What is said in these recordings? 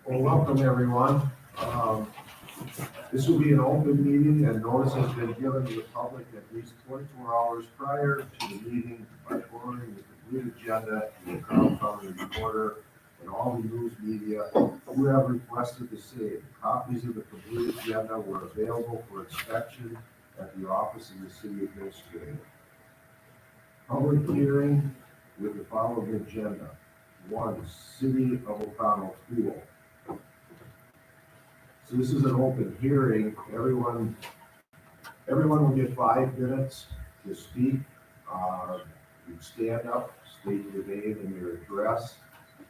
Well, welcome everyone. This will be an open meeting and notice has been given to the public at least 24 hours prior to the meeting by forwarding the complete agenda to the Carl County Reporter and all the news media who have requested the same. Copies of the complete agenda were available for inspection at the office of the city administrator. Public hearing with the following agenda. 1, City of O'Connell Pool. So this is an open hearing. Everyone will get 5 minutes to speak. You stand up, state your name and your address,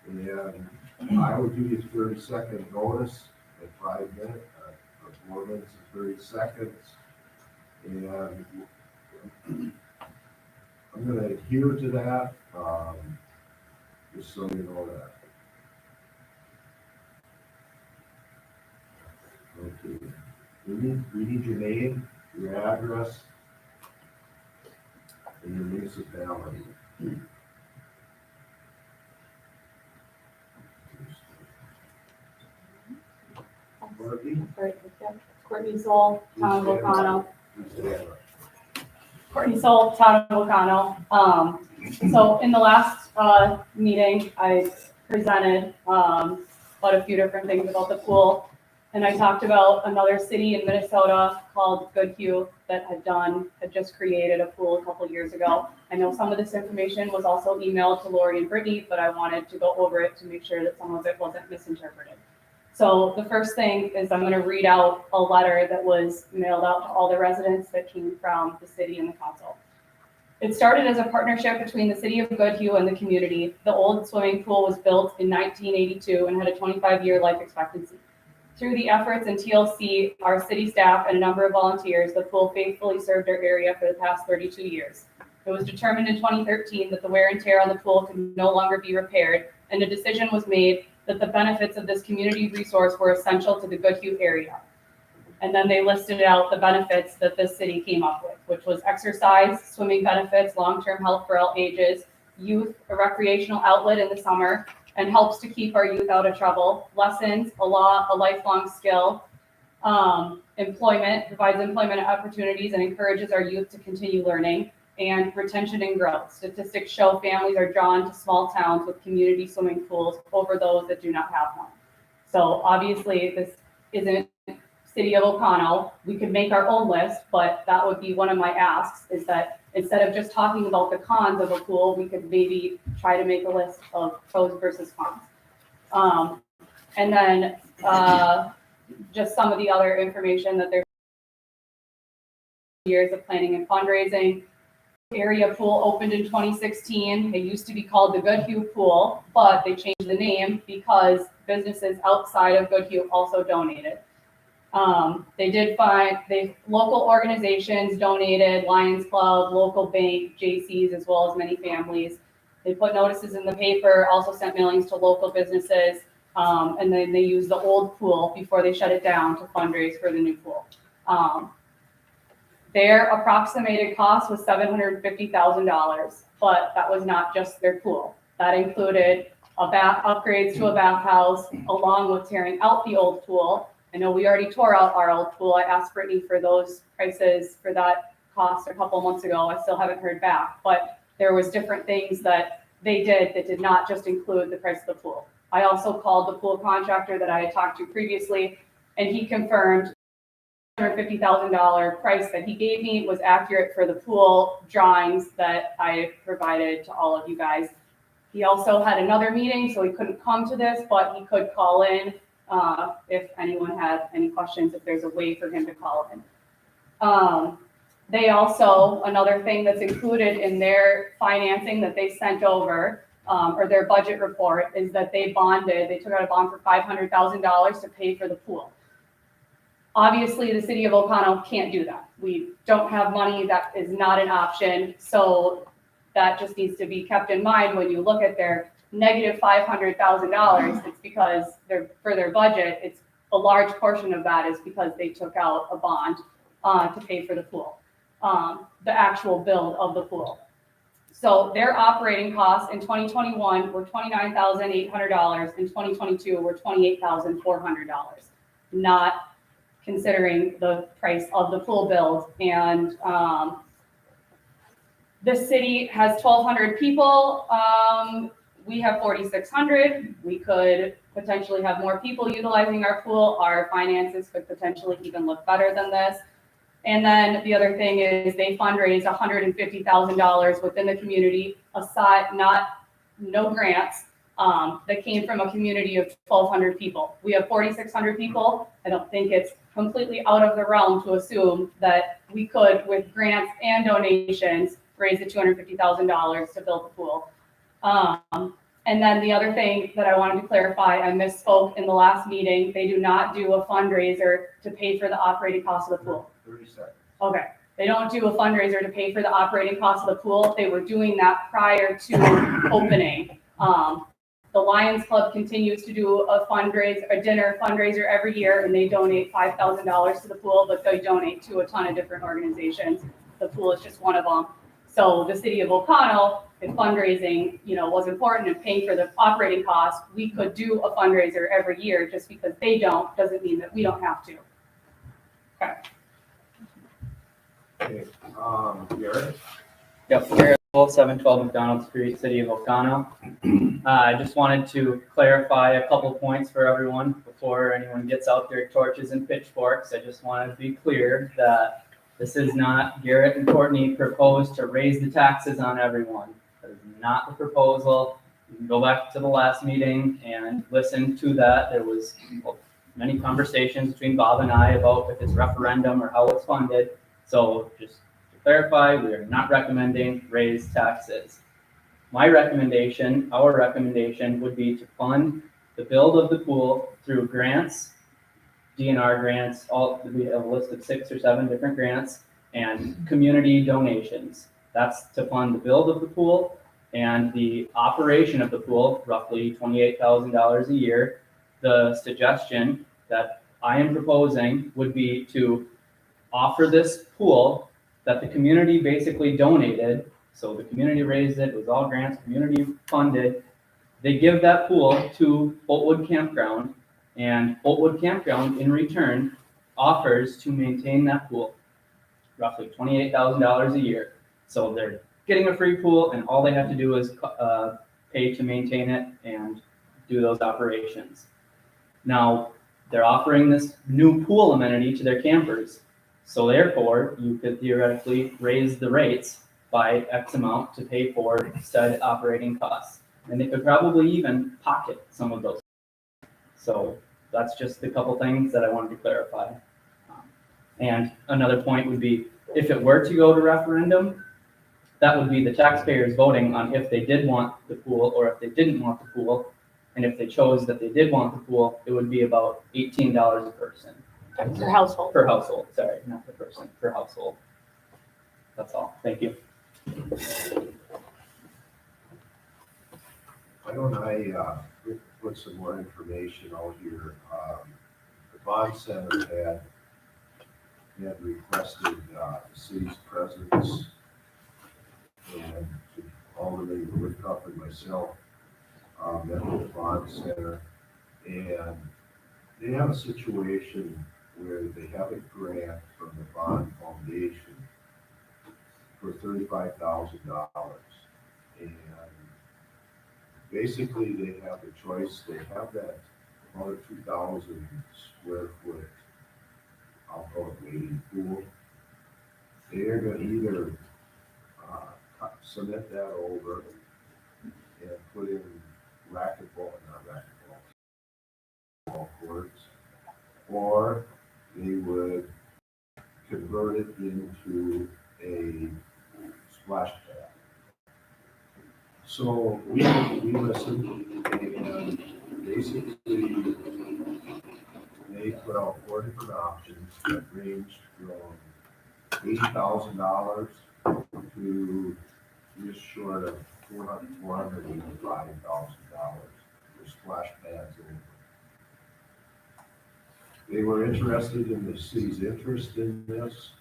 and I will give you 30-second notice at 5 minutes, 4 minutes and 30 seconds. And I'm going to adhere to that, just so you know that. Okay. We need your name, your address, and your municipality. Courtney Soul, Town of O'Connell. Courtney Soul, Town of O'Connell. So in the last meeting, I presented about a few different things about the pool. And I talked about another city in Minnesota called Goodhue that had just created a pool a couple years ago. I know some of this information was also emailed to Lori and Brittany, but I wanted to go over it to make sure that some of it wasn't misinterpreted. So the first thing is I'm going to read out a letter that was mailed out to all the residents that came from the city and the council. It started as a partnership between the city of Goodhue and the community. The old swimming pool was built in 1982 and had a 25-year life expectancy. Through the efforts in TLC, our city staff, and a number of volunteers, the pool faithfully served our area for the past 32 years. It was determined in 2013 that the wear and tear on the pool could no longer be repaired, and a decision was made that the benefits of this community resource were essential to the Goodhue area. And then they listed out the benefits that the city came up with, which was exercise, swimming benefits, long-term health for all ages, youth, a recreational outlet in the summer, and helps to keep our youth out of trouble, lessons, a lifelong skill, employment, provides employment opportunities and encourages our youth to continue learning, and retention and growth. Statistics show families are drawn to small towns with community swimming pools over those that do not have one. So obviously this isn't City of O'Connell. We could make our own list, but that would be one of my asks, is that instead of just talking about the cons of a pool, we could maybe try to make a list of pros versus cons. And then just some of the other information that there's years of planning and fundraising. Area pool opened in 2016. It used to be called the Goodhue Pool, but they changed the name because businesses outside of Goodhue also donated. Local organizations donated, Lions Club, local bank, JC's, as well as many families. They put notices in the paper, also sent mailings to local businesses, and then they used the old pool before they shut it down to fundraise for the new pool. Their approximated cost was $750,000, but that was not just their pool. That included upgrades to a bathhouse, along with tearing out the old pool. I know we already tore out our old pool. I asked Brittany for those prices for that cost a couple months ago. I still haven't heard back, but there was different things that they did that did not just include the price of the pool. I also called the pool contractor that I had talked to previously, and he confirmed $150,000 price that he gave me was accurate for the pool drawings that I provided to all of you guys. He also had another meeting, so he couldn't come to this, but he could call in if anyone had any questions, if there's a way for him to call in. They also, another thing that's included in their financing that they sent over, or their budget report, is that they took out a bond for $500,000 to pay for the pool. Obviously, the city of Oconto can't do that. We don't have money, that is not an option, so that just needs to be kept in mind when you look at their negative $500,000. It's because for their budget, it's a large portion of that is because they took out a bond to pay for the pool, the actual build of the pool. So their operating costs in 2021 were $29,800. In 2022 were $28,400, not considering the price of the pool build. And the city has 1,200 people. We have 4,600. We could potentially have more people utilizing our pool. Our finances could potentially even look better than this. And then the other thing is they fundraised $150,000 within the community, aside, no grants, that came from a community of 1,200 people. We have 4,600 people. I don't think it's completely out of the realm to assume that we could, with grants and donations, raise the $250,000 to build the pool. And then the other thing that I wanted to clarify, I misspoke in the last meeting. They do not do a fundraiser to pay for the operating cost of the pool. 30 seconds. Okay. They don't do a fundraiser to pay for the operating cost of the pool. They were doing that prior to opening. The Lions Club continues to do a dinner fundraiser every year, and they donate $5,000 to the pool, but they donate to a ton of different organizations. The pool is just one of them. So the city of Oconto, if fundraising, was important and paying for the operating costs, we could do a fundraiser every year. Just because they don't doesn't mean that we don't have to. Okay. Okay, Garrett? Yep, Garrett Wolf, 712 McDonald Street, City of Oconto. I just wanted to clarify a couple points for everyone before anyone gets out their torches and pitchforks. I just wanted to be clear that this is not Garrett and Courtney proposed to raise the taxes on everyone. That is not the proposal. You can go back to the last meeting and listen to that. There was many conversations between Bob and I about if it's referendum or how it's funded. So just to clarify, we are not recommending raise taxes. My recommendation, our recommendation would be to fund the build of the pool through grants, DNR grants, we have a list of 6 or 7 different grants, and community donations. That's to fund the build of the pool and the operation of the pool, roughly $28,000 a year. The suggestion that I am proposing would be to offer this pool that the community basically donated. So the community raised it was all grants, community funded. They give that pool to Boltwood Campground, and Boltwood Campground in return offers to maintain that pool, roughly $28,000 a year. So they're getting a free pool, and all they have to do is pay to maintain it and do those operations. Now, they're offering this new pool amenity to their campers. So therefore, you could theoretically raise the rates by X amount to pay for said operating costs. And they could probably even pocket some of those. So that's just a couple things that I wanted to clarify. And another point would be, if it were to go to referendum, that would be the taxpayers voting on if they did want the pool or if they didn't want the pool. And if they chose that they did want the pool, it would be about $18 a person. Per household. Per household, sorry, not per person, per household. That's all, thank you. Why don't I put some more information out here? The Bond Center had requested the city's presence, and Alderman Woodcup and myself met with the Bond Center, and they have a situation where they have a grant from the Bond Foundation for $35,000, and basically they have the choice. They have that other 2,000 square foot, I'll call it wading pool. They're going to either cement that over and put in racquetball, not racquetball courts, or they would convert it into a splash pad. So we listened, and basically they put out 4 different options that ranged from $80,000 to just short of $485,000 for splash pads only. They were interested in the city's interest in this.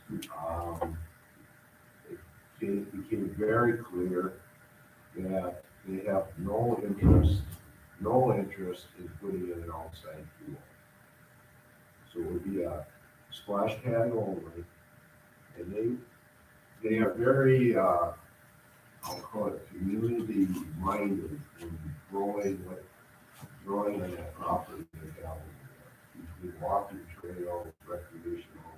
It became very clear that they have no interest in putting in an outside pool. So it would be a splash pad only, and they are very, I'll call it community minded in growing on that property they have between walking trails, recreational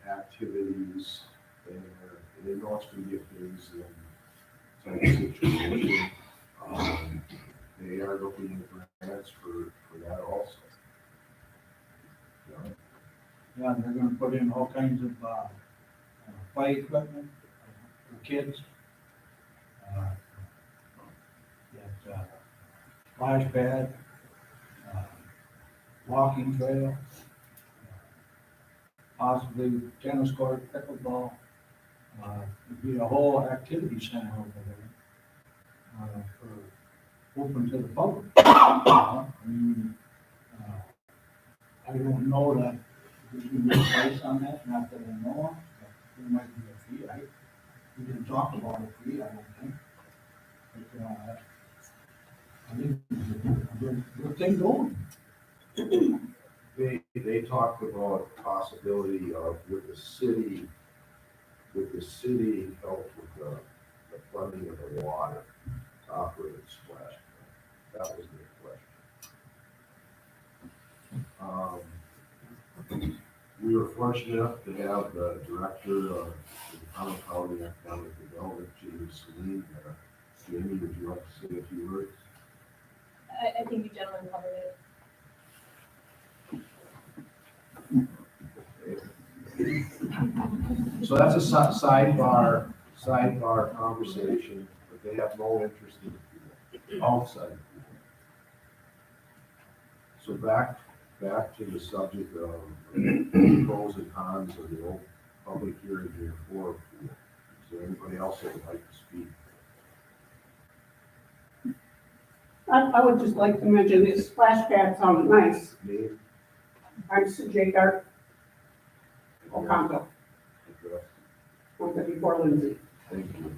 activities, and they know it's going to be a phase in type situation. They are looking at grants for that also. Yeah. Yeah, they're gonna put in all kinds of, play equipment for kids. Splash pad, walking trail, possibly tennis court, pickleball. It'd be a whole activity center over there, for open to the public. I mean, I don't know that there's gonna be a price on that, not that I know of, but there might be a fee. We didn't talk about a fee, I don't think. But, I think good thing going. They talked about possibility of with the city help with the funding of the water to operate a splash pad. That was their question. We were fortunate enough to have the director of the Pownell County Economic Development, James Saline, there. Jamie, would you like to say a few words? I think you gentlemen covered it. So that's a sidebar conversation, but they have no interest in the pool, outside the pool. So back to the subject of pros and cons of the old public hearing here for a pool. Is there anybody else that would like to speak? I would just like to mention this splash pad sounded nice. Name, I'm J. Gart Oconto, address. I'm 54 Lindsay. Thank you.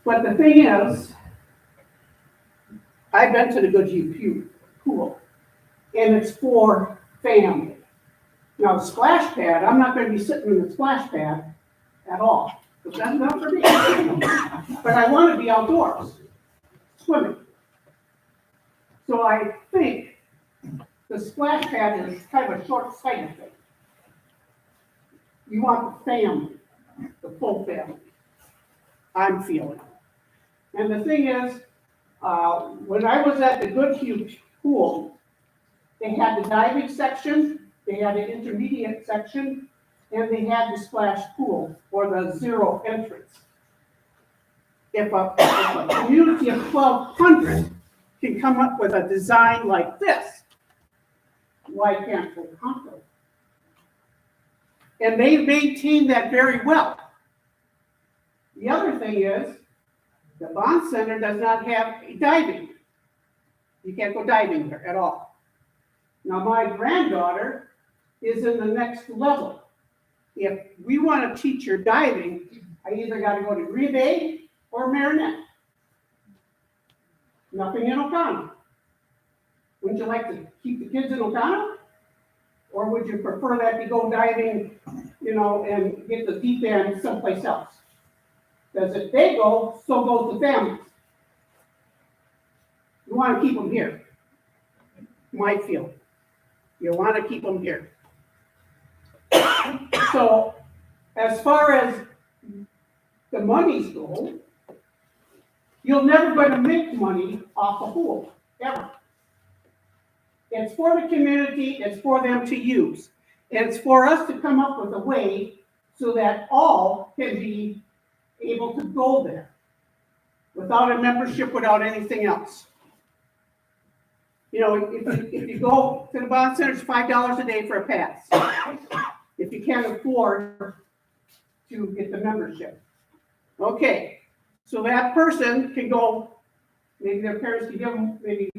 But the thing is, I've been to the Goodhue pool, and it's for family. Now, the splash pad, I'm not gonna be sitting in the splash pad at all, because that's not for me. But I wanna be outdoors, swimming. So I think the splash pad is kind of a short-sighted thing. You want the family, the full family. I'm feeling. And the thing is, when I was at the Goodhue pool, they had the diving section, they had an intermediate section, and they had the splash pool or the zero entrance. If a community of 1,200 can come up with a design like this, why can't Oconto? And they maintain that very well. The other thing is, the Bond Center does not have diving. You can't go diving there at all. Now, my granddaughter is in the next level. If we want to teach her diving, I either got to go to Green Bay or Marinette. Nothing in Oconto. Wouldn't you like to keep the kids in Oconto? Or would you prefer that to go diving, and get the deep end someplace else? Because if they go, so goes the families. You want to keep them here. My feeling. You want to keep them here. So, as far as the monies go, you're never gonna make money off a pool, ever. It's for the community, it's for them to use. And it's for us to come up with a way so that all can be able to go there without a membership, without anything else. You know, if you go to the bond center, it's $5 a day for a pass. If you can't afford to get the membership. Okay, so that person can go, maybe their parents can give them maybe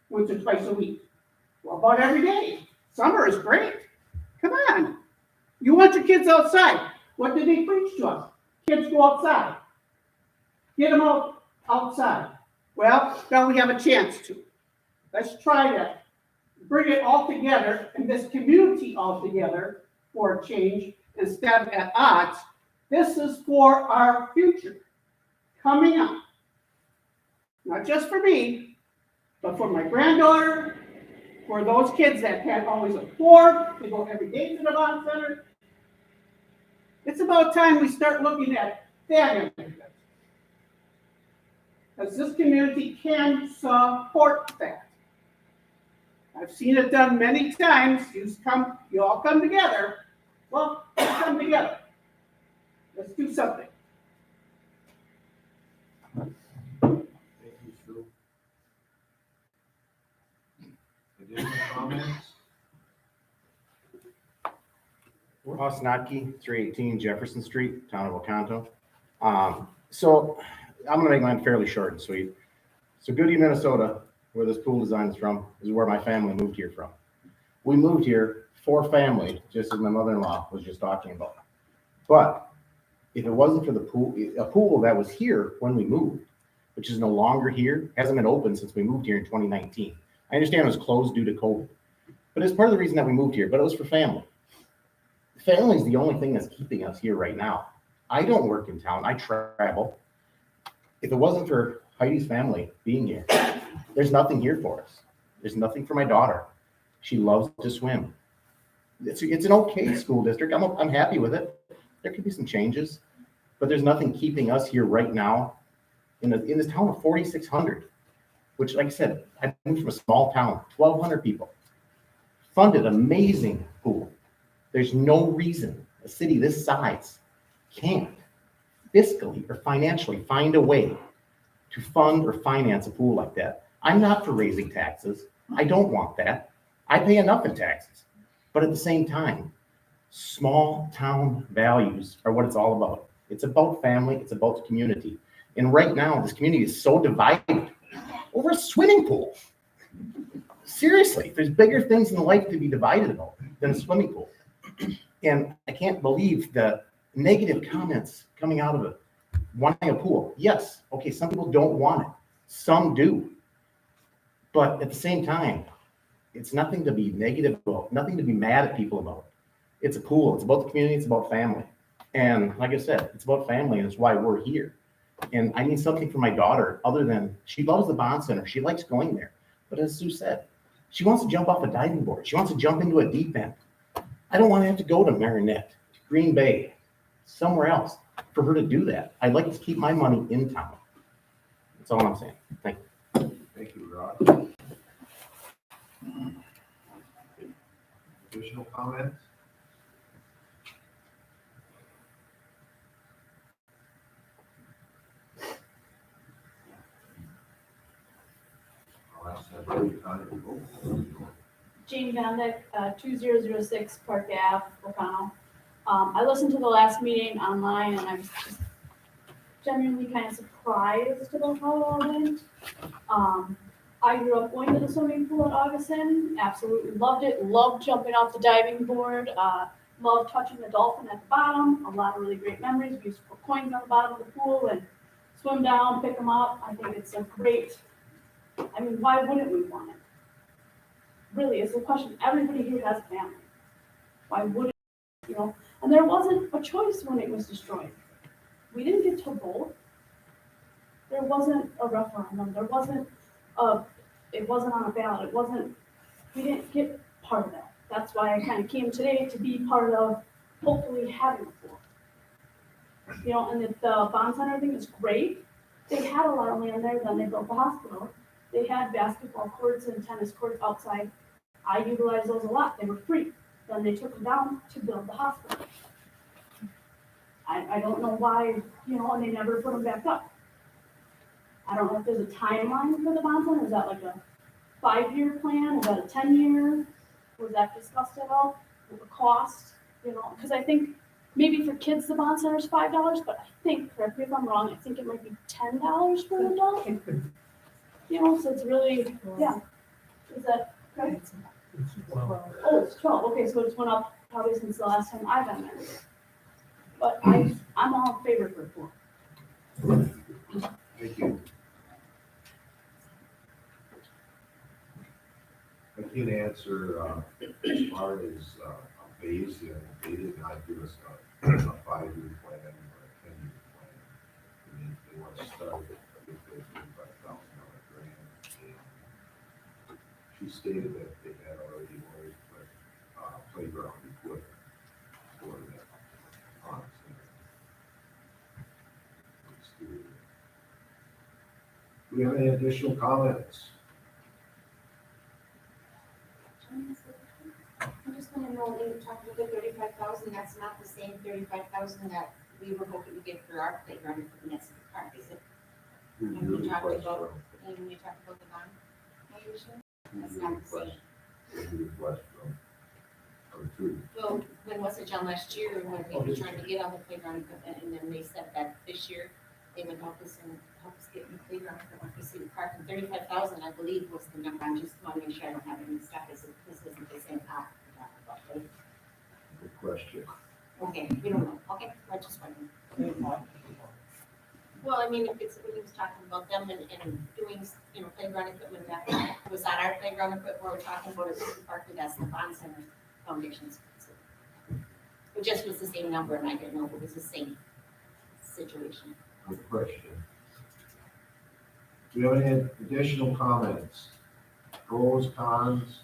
once or twice a week. Well, about every day. Summer is great. Come on. You want your kids outside. What did they preach to us? Kids go outside. Get them out outside. Well, now we have a chance to. Let's try to bring it all together and this community all together for a change instead of at odds. This is for our future coming up. Not just for me, but for my granddaughter, for those kids that can't always afford to go every day to the bond center. It's about time we start looking at that end. Because this community can support that. I've seen it done many times. You all come together. Well, let's come together. Let's do something. Thank you, Sue. Additional comments? Ross Notke, 318 Jefferson Street, Town of Oconto. So I'm gonna make mine fairly short and sweet. So Goody, Minnesota, where this pool design is from, is where my family moved here from. We moved here for family, just as my mother-in-law was just talking about. But if it wasn't for the pool, a pool that was here when we moved, which is no longer here, hasn't been open since we moved here in 2019. I understand it was closed due to COVID, but it's part of the reason that we moved here, but it was for family. Family is the only thing that's keeping us here right now. I don't work in town, I travel. If it wasn't for Heidi's family being here, there's nothing here for us. There's nothing for my daughter. She loves to swim. It's an okay school district. I'm happy with it. There could be some changes, but there's nothing keeping us here right now in this town of 4,600, which, like I said, I moved from a small town, 1,200 people, funded amazing pool. There's no reason a city this size can't fiscally or financially find a way to fund or finance a pool like that. I'm not for raising taxes. I don't want that. I pay enough in taxes. But at the same time, small town values are what it's all about. It's about family. It's about the community. And right now, this community is so divided over a swimming pool. Seriously, there's bigger things in life to be divided about than a swimming pool. And I can't believe the negative comments coming out of it. Wanting a pool. Yes, okay, some people don't want it. Some do. But at the same time, it's nothing to be negative about, nothing to be mad at people about. It's a pool. It's about the community. It's about family. And like I said, it's about family, and it's why we're here. And I need something for my daughter other than, she loves the bond center. She likes going there. But as Sue said, she wants to jump off a diving board. She wants to jump into a deep end. I don't want to have to go to Marinette, to Green Bay, somewhere else for her to do that. I'd like to keep my money in town. That's all I'm saying. Thank you. Thank you, Rod. Additional comments? I'll ask that Debbie Conner to vote. Jane Van Dyke, 2006 Park Ave, O'Connell. I listened to the last meeting online and I was just genuinely kind of surprised about how it all went. I grew up going to the swimming pool at Augustin, absolutely loved it, loved jumping off the diving board, loved touching the dolphin at the bottom, a lot of really great memories. We used to put coins on the bottom of the pool and swim down, pick them up. I think it's a great, I mean, why wouldn't we want it? Really, it's a question. Everybody here has a family. Why wouldn't, you know? And there wasn't a choice when it was destroyed. We didn't get to vote. There wasn't a referendum. There wasn't it wasn't on a ballot. We didn't get part of that. That's why I kind of came today to be part of hopefully having a pool. You know, and if the bond center thing is great, they had a lot of land there, then they built the hospital. They had basketball courts and tennis courts outside. I utilized those a lot, they were free. Then they took them down to build the hospital. I don't know why, you know, and they never put them back up. I don't know if there's a timeline for the bond center, is that like a 5-year plan, is that a 10-year? Was that discussed at all, with the cost, you know, because I think maybe for kids, the bond center is $5, but I think, correct me if I'm wrong, I think it might be $10 for an adult. You know, so it's really, yeah, is that correct? Oh, it's 12, okay, so it's went up probably since the last time I've been there. But I'm all in favor for a pool. Thank you. I can answer, as far as, a phase, they did not give us a 5-year plan or a 10-year plan. I mean, they want to start with the $35,000 grant. And she stated that they had already ordered, playground equipment for that. Do we have any additional comments? I just want to know, when you talked about the 35,000, that's not the same 35,000 that we were hoping to get for our playground equipment at the park, is it? When we talked about, when we talked about the bond valuation? That's not the same. Request from two. Well, when was it, John, last year, when we were trying to get on the playground equipment, and then they said that this year, they would help us get the playground equipment for City Park, and 35,000, I believe, was the number. I just want to make sure I don't have any stuff, this isn't the same app we're talking about, right? Good question. Okay, we don't know, okay, I just wondering. Well, I mean, if it's, when he was talking about them and doing, you know, playground equipment, that was that our playground equipment, we're talking about at City Park, that's the bond center foundations. It just was the same number, and I didn't know if it was the same situation. Good question. Do you have any additional comments? Pros, cons?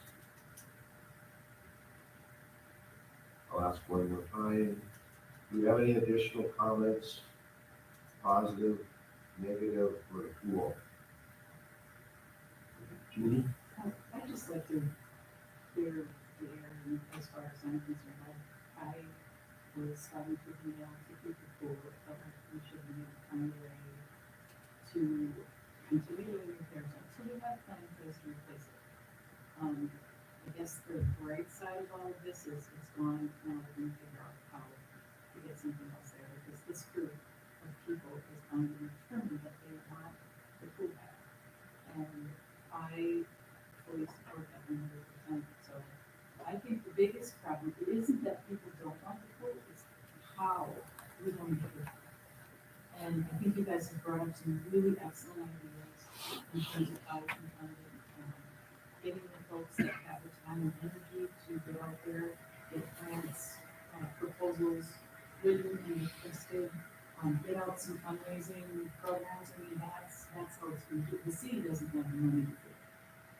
I'll ask one more time. Do you have any additional comments? Positive, negative, for the pool? Judy? I'd just like to clear the air as far as I'm concerned. I was having to be able to keep the pool, but we should be able to find a way to continue the repairs. So we have planned for this to replace it. I guess the bright side of all of this is it's gone, now we're going to figure out how to get something else there, because this group of people is going to determine that they want the pool back. And I fully support that 100%. So I think the biggest problem, it isn't that people don't want the pool, it's how we're going to do it. And I think you guys have brought up some really excellent ideas in terms of how we can fund it. Getting the folks that have the time and energy to get out there, get grants, proposals written and listed, get out some fundraising programs. I mean, that's how it's going to do. The city doesn't have the money to do it.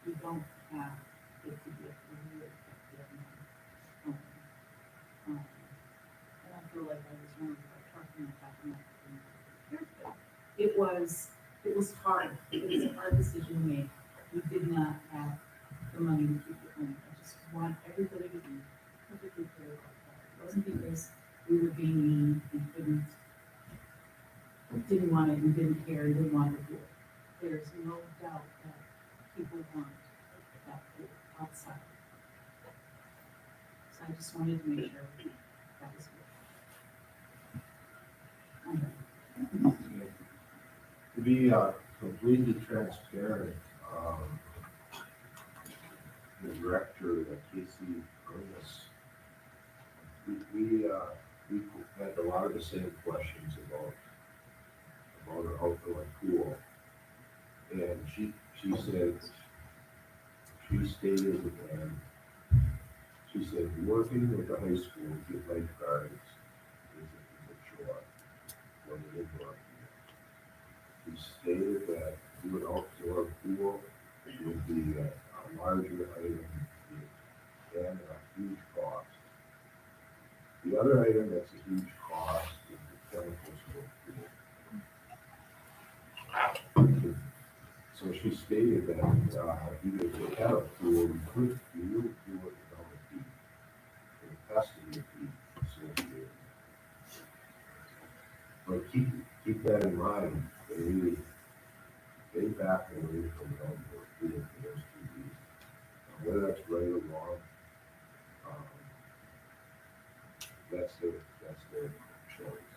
We don't have it to get really effective. And I feel like I was wrong about talking about it was hard. It was a hard decision to make. We did not have the money to keep it going. I just want everybody to be perfectly clear about that. It wasn't because we were being mean and didn't want it and didn't care and didn't want to do it. There's no doubt that people want that pool outside. So I just wanted to make sure that was good. To be completely transparent, the director, Casey Ernest, we had a lot of the same questions about our outdoor pool. And she said, she stated, and she said, working with the high school to get lifeguards is a chore when you live around here. She stated that do an outdoor pool would be a larger item and a huge cost. The other item that's a huge cost is the chemicals So she stated that, either they had a pool, you could, you do it without a fee. It has to be a fee associated. But keep that in mind, they back away from the outdoor pool for those 2 weeks. Whether that's right or wrong, um, that's their choice.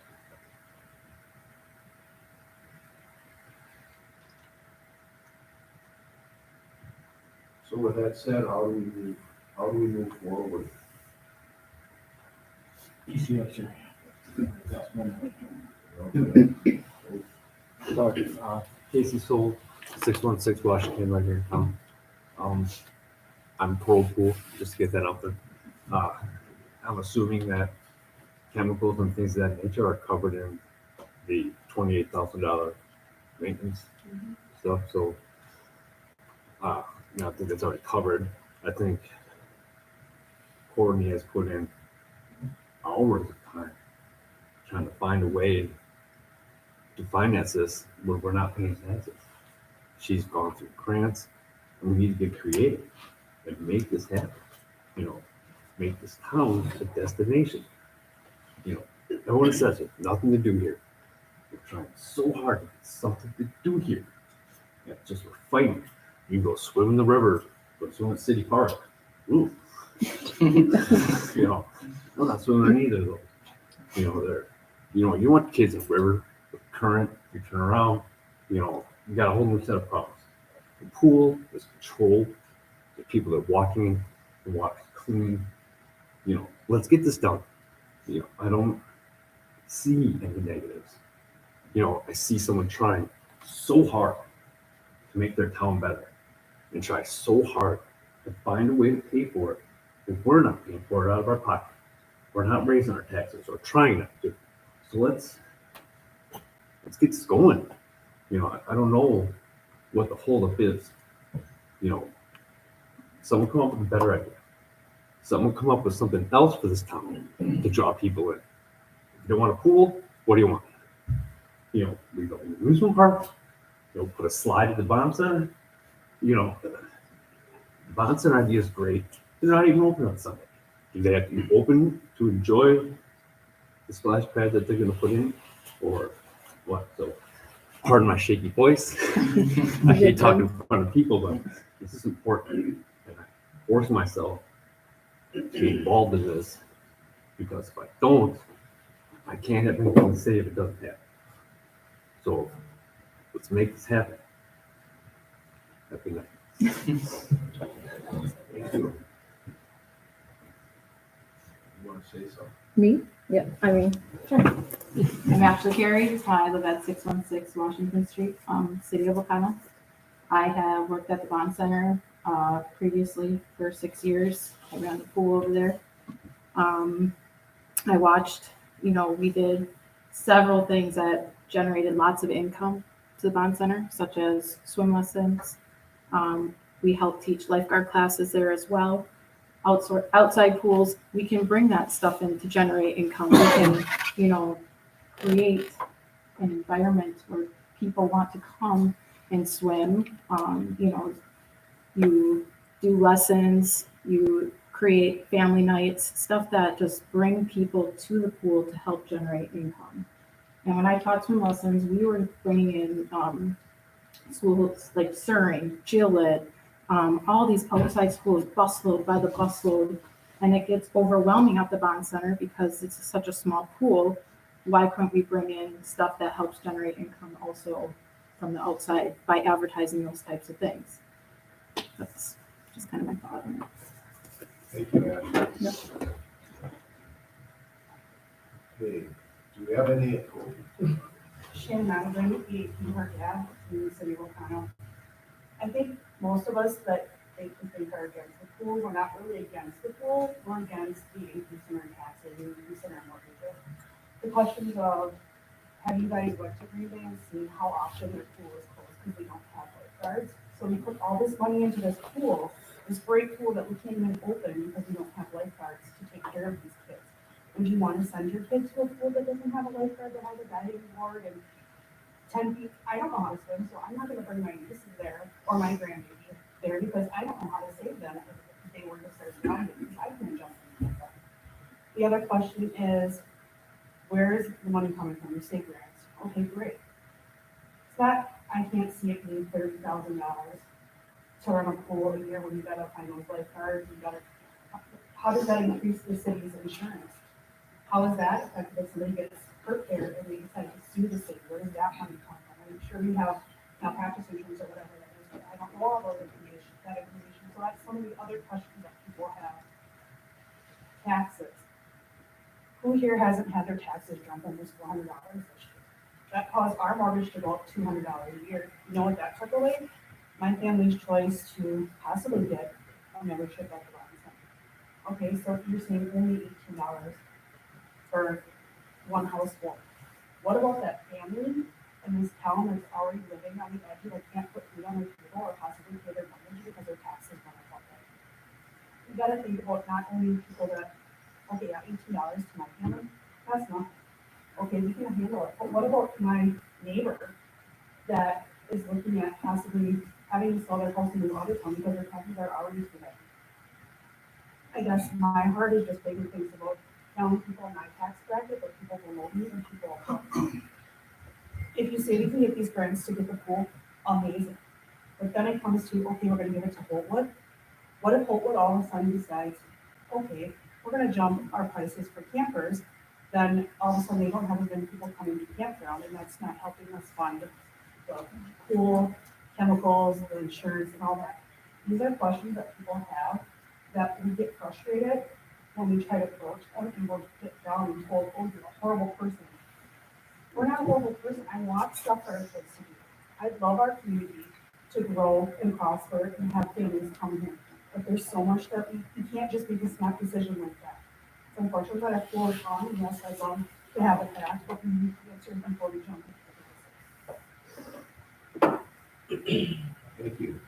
So with that said, how do we move forward? Easy answer. That's one. Okay. Casey Soul, 616 Washington, right here in town. I'm pro pool, just to get that out there. I'm assuming that chemicals and things of that nature are covered in the $28,000 maintenance stuff, so, I think that's already covered. I think Courtney has put in hours of time trying to find a way to finance this when we're not paying taxes. She's gone through grants, and we need to get creative and make this happen. Make this town a destination. No one says it, nothing to do here. We're trying so hard to get something to do here. It's just we're fighting. You go swim in the river, go swim in City Park. Ooh. I'm not swimming in either of those. You want kids in the river, the current, you turn around, you got a whole new set of problems. The pool is controlled. The people that are walking, the water's clean. Let's get this done. I don't see any negatives. I see someone trying so hard to make their town better and try so hard to find a way to pay for it. If we're not paying for it out of our pocket, we're not raising our taxes or trying not to. So let's get this going. I don't know what the holdup is. Someone come up with a better idea. Someone come up with something else for this town to draw people in. If you don't want a pool, what do you want? We go to the amusement park. Put a slide at the Bond Center. The Bond Center idea is great. They're not even open on Sunday. Do they have to be open to enjoy the splash pad that they're going to put in, or what? So, pardon my shaky voice. I hate talking in front of people, but this is important, and I force myself to be involved in this because if I don't, I can't have anything to say if it doesn't happen. So, let's make this happen. Happy night. Thank you. You want to say something? Me? Yeah, sure. I'm Ashley Carey. I live at 616 Washington Street, City of O'Connell. I have worked at the Bond Center previously for 6 years. I ran the pool over there. I watched, we did several things that generated lots of income to the Bond Center, such as swim lessons. We helped teach lifeguard classes there as well. Outside pools, we can bring that stuff in to generate income. We can, create an environment where people want to come and swim. You do lessons, you create family nights, stuff that just bring people to the pool to help generate income. And when I taught swim lessons, we were bringing in schools like Suring, Gillett, all these outside schools, busload by the busload, and it gets overwhelming at the Bond Center because it's such a small pool. Why couldn't we bring in stuff that helps generate income also from the outside by advertising those types of things? That's just kind of my thought on it. Thank you, Ashley. Yep. Okay, do we have any? Shannon Nottman, 18 Park Ave in the City of O'Connell. I think most of us that think are against the pool, we're not really against the pool, we're against the increase in our taxes and increase in our mortgages. The questions of, have you guys went to Green Bay and seen how often their pool is closed because we don't have lifeguards? So we put all this money into this pool, this great pool that we can't even open because we don't have lifeguards to take care of these kids. Would you want to send your kids to a pool that doesn't have a lifeguard, that has a diving board and 10 feet? I don't know how to swim, so I'm not going to bring my nieces there. or my grandbaby there because I don't know how to save them if they were to start drowning, because I couldn't jump in with them. The other question is, where is the money coming from? The state grants. Okay, great. It's not, I can't see it being $30,000 to run a pool a year when you gotta find those lifeguards, you gotta, how does that increase the city's insurance? How is that effective if somebody gets hurt there and they decide to sue the city? Where does that money come from? I'm sure you have malpractice insurance or whatever that is, but I don't know all those information, that information. So that's some of the other questions that people have. Taxes. Who here hasn't had their taxes jump almost $400 this year? That caused our mortgage to go up $200 a year. You know what that took away? My family's choice to possibly get a membership at the Robinson. Okay, so if you're saying only $18 for one household, what about that family in this town that's already living on the edge that can't put food on their table or possibly pay their mortgage because their taxes went up? You gotta think about not only people that, okay, yeah, $18 to my family, that's nothing. Okay, we can handle it, but what about my neighbor that is looking at possibly having to sell their house and move out of town because their taxes are already too high? I guess my heart is just bigger things about telling people in my tax bracket, but people below me and people above me. If you say we can get these grants to get the pool, amazing. But then it comes to, okay, we're gonna give it to Holtwood. What if Holtwood all of a sudden decides, okay, we're gonna jump our prices for campers, then all of a sudden they don't have as many people coming to campground, and that's not helping us fund the pool, chemicals, the insurance and all that. These are questions that people have, that we get frustrated when we try to approach them and we'll get down and told, oh, you're a horrible person. We're not a horrible person. I want stuff for our kids to do. I love our community to grow and prosper and have families come here. But there's so much that we can't just make a snap decision like that. It's unfortunate that I feel it's wrong, and yes, I'd love to have it back, but we need to answer before we jump into Thank you.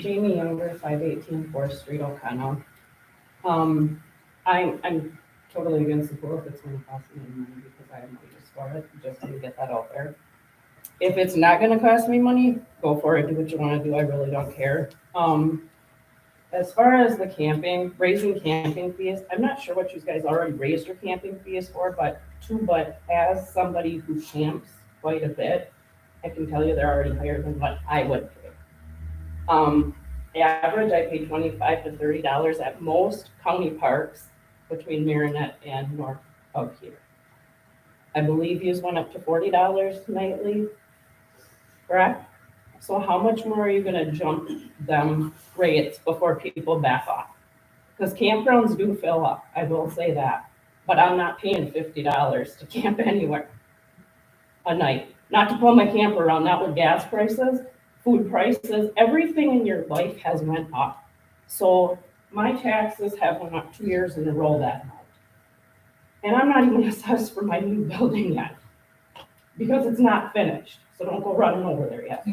Jamie Younger, 518 4th Street, O'Connell. I'm totally against the pool if it's gonna cost me money because I have no use for it, just to get that out there. If it's not gonna cost me money, go for it, do what you wanna do, I really don't care. As far as the camping, raising camping fees, I'm not sure what you guys already raised your camping fees for, but as somebody who camps quite a bit, I can tell you they're already higher than what I would pay. Average, I pay $25 to $30 at most county parks between Marinette and north of here. I believe yous went up to $40 nightly, correct? So how much more are you gonna jump them rates before people back off? Because campgrounds do fill up, I will say that, but I'm not paying $50 to camp anywhere a night. Not to pull my camper around, not with gas prices, food prices, everything in your life has went up. So my taxes have went up 2 years in a row that amount. And I'm not even assessed for my new building yet, because it's not finished, so don't go running over there yet.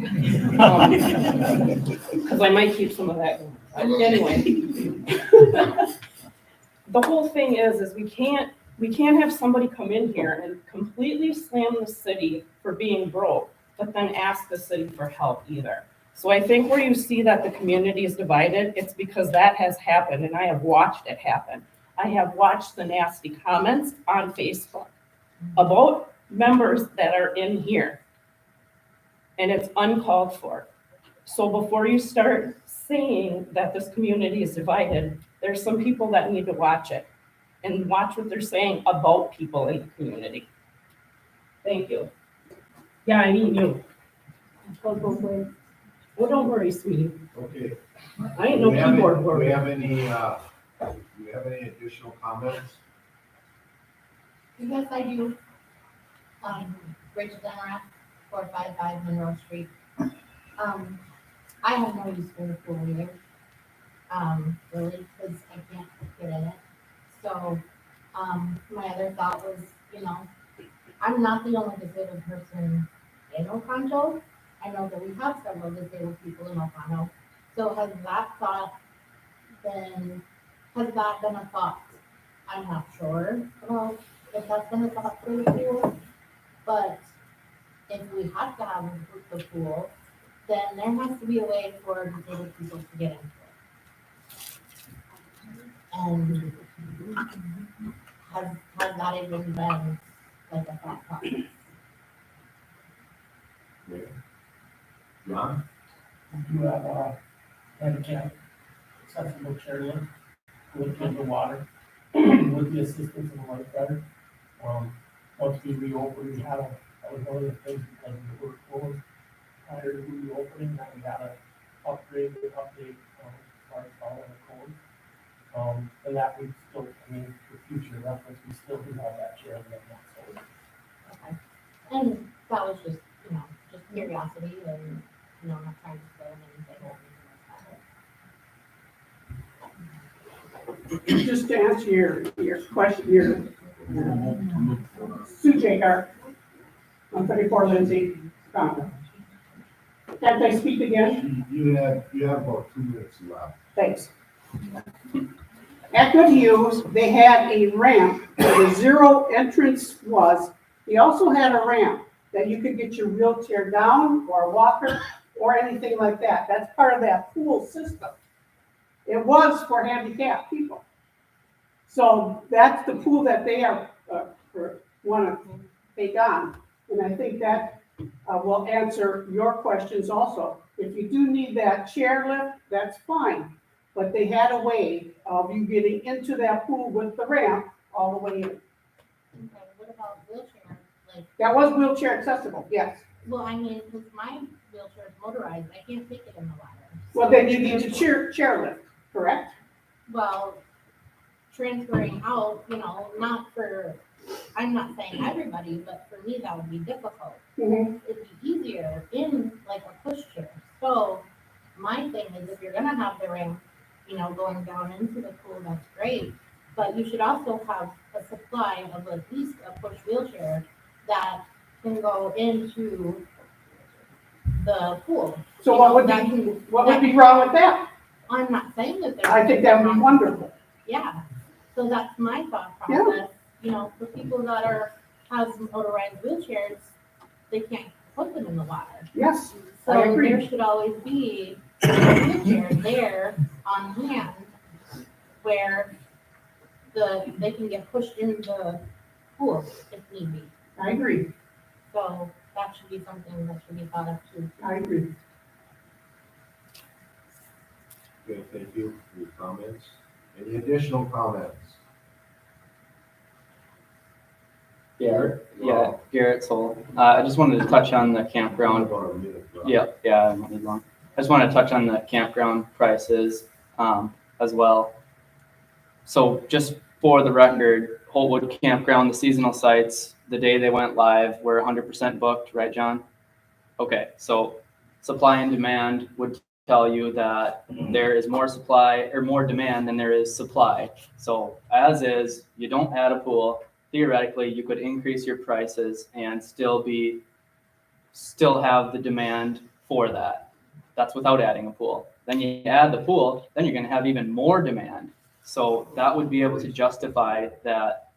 Because I might keep some of that going. But anyway. The whole thing is we can't have somebody come in here and completely slam the city for being broke, but then ask the city for help either. So I think where you see that the community is divided, it's because that has happened, and I have watched it happen. I have watched the nasty comments on Facebook about members that are in here, and it's uncalled for. So before you start saying that this community is divided, there's some people that need to watch it and watch what they're saying about people in the community. Thank you. Yeah, I mean you. Well, don't worry, sweetie. Okay. I ain't no Do we have keyboard any- warrior. Do we have any additional comments? Yes, I do. Rachel Demarath, 455 Monroe Street. I have no use for the pool either. Really, because I can't get in it. So, my other thought was, I'm not the only disabled person in Oconto. I know that we have several disabled people in Oconto. So has that been a thought? I'm not sure about if that's been a thought for the pool, but if we have to have the pool, then there has to be a way for disabled people to get into it. And has that even been like a thought process? John? We do have a handicap accessible chairlift with the water, with the assistance of a lifeguard. Once we reopen, we had that was one of the things because we were closed prior to reopening, that we gotta upgrade, update, as far as following the code. And that we still, I mean, for future reference, we still do have that chairlift now, so. Okay. And that was just, just curiosity and, not trying to spell anything or anything like that. Just to answer your question, Sue Jagar, 134 Lindsay, Wisconsin. Can I speak again? You have about 2 minutes left. Thanks. At Good Hughes, they had a ramp where the zero entrance was. They also had a ramp that you could get your wheelchair down or a walker or anything like that. That's part of that pool system. It was for handicapped people. So that's the pool that they are, want to take on. And I think that will answer your questions also. If you do need that chairlift, that's fine. But they had a way of you getting into that pool with the ramp all the way in. Okay, what about wheelchair? Like, That was wheelchair accessible, yes. well, I mean, because my wheelchair is motorized, I can't take it in the water. Well, then you need a chairlift, correct? Well, transferring out, not for, I'm not saying everybody, but for me, that would be difficult. Mm-hmm. It'd be easier in like a pushchair. So my thing is if you're gonna have the ramp, going down into the pool, that's great. But you should also have a supply of at least a push wheelchair that can go into the pool. So what would be wrong with that? I'm not saying that there's. I think that would be wonderful. Yeah, so that's my thought process, for people that have motorized wheelchairs, they can't put them in the water. Yes, I So agree. there should always be a wheelchair there on hand where they can get pushed into the pool if need be. I agree. So that should be something that should be thought of too. I agree. Okay, thank you for your comments. Any additional comments? Garrett Soul. I just wanted to touch on the campground. About a minute left. Yeah, I don't need long. I just want to touch on the campground prices as well. So just for the record, Holtwood Campground, the seasonal sites, the day they went live, were 100% booked, right, John? Okay, so supply and demand would tell you that there is more supply or more demand than there is supply. So as is, you don't add a pool, theoretically you could increase your prices and still have the demand for that. That's without adding a pool. Then you add the pool, then you're going to have even more demand. So that would be able to justify that.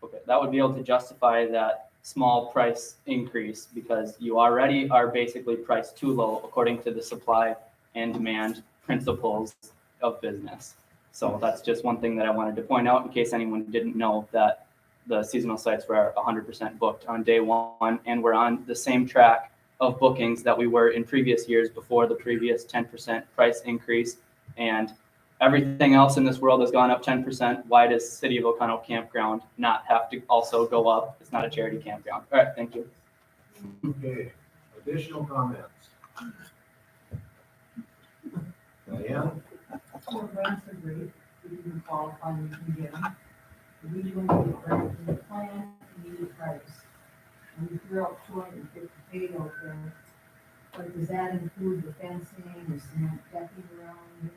Okay, that would be able to justify that small price increase because you already are basically priced too low according to the supply and demand principles of business. So that's just one thing that I wanted to point out in case anyone didn't know that the seasonal sites were 100% booked on day one, and we're on the same track of bookings that we were in previous years before the previous 10% price increase. And everything else in this world has gone up 10%. Why does City of O'Connell Campground not have to also go up? It's not a charity campground. All right, thank you. Okay, additional comments? Diane? Well, grants are great, if you can qualify, you can get them. We usually get grants in the plan, and you need a price. And we threw out 250 out there, but does that include the fencing, the cement decking around it?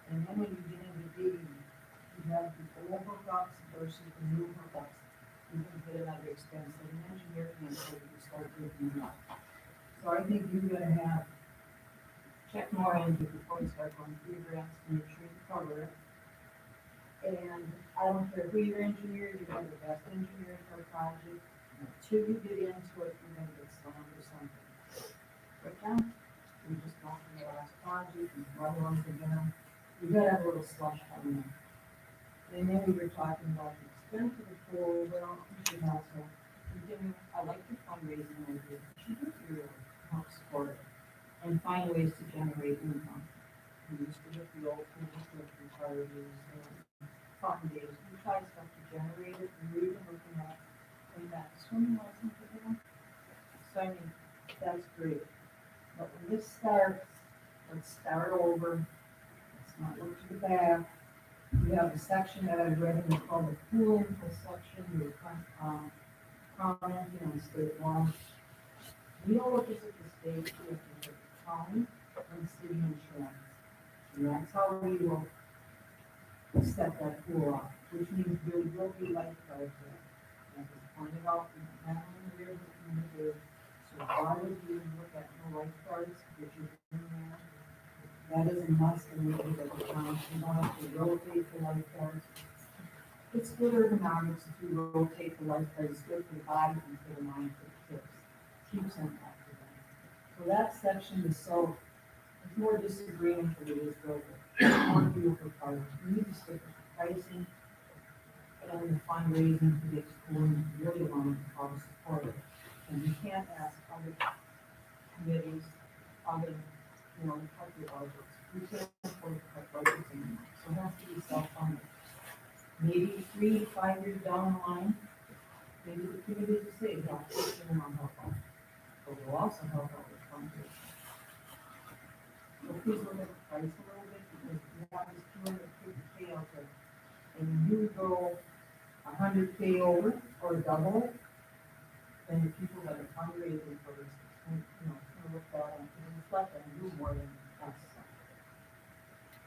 And then when you get into digging, you have the old hookups versus the new hookups. You can get another expense, and an engineer can say you start digging them up. So I think you're gonna have, check more into before you start going through your grants to make sure you cover it. And I don't care who your engineer is, you're gonna have the best engineer for a project. Until you get into it, you're gonna get slammed concrete and rubber ones again. We gotta have a little slush coming in. And then we were talking about the expense of the pool, well, we should also, I like the fundraising idea, we should really help support it and find ways to generate income. We used to get the old pool, with parties, fun days, we tried stuff to generate it, and we were looking at, bring back swimming lessons for them. So I mean, that's great, but when this starts, let's start over, let's not look to the back. We have a section that I read in the called the pool info section, we're commenting on state law. We don't look at the state, we have to look at the county and city insurance. And that's how we will set that pool up, which means there will be lifeguards there. As was pointed out, not only there, but in the day. So why would you look at no lifeguards, which is in there? That is a must, and we do that at the time, we don't have to rotate the lifeguards. It's good ergonomics if you rotate the lifeguards, good for the body and for the mind, for the kids. Keeps them active. So that section is so, it's more disagreeing for me as well. More people for part, we need to stick with the pricing and the fundraising to get school and really want to how to support it. And we can't ask other committees, other country budgets. We can't afford to cut budgets anymore, so it has to be self-funded. Maybe 3 to 5 years down the line, maybe the committees will say, yeah, this will help out. But we'll also help out with fundraising. So please look at the price a little bit, because we have this 250K out there. And you go 100K over or double it, then the people that are fundraising for this, look at and reflect and do more than us.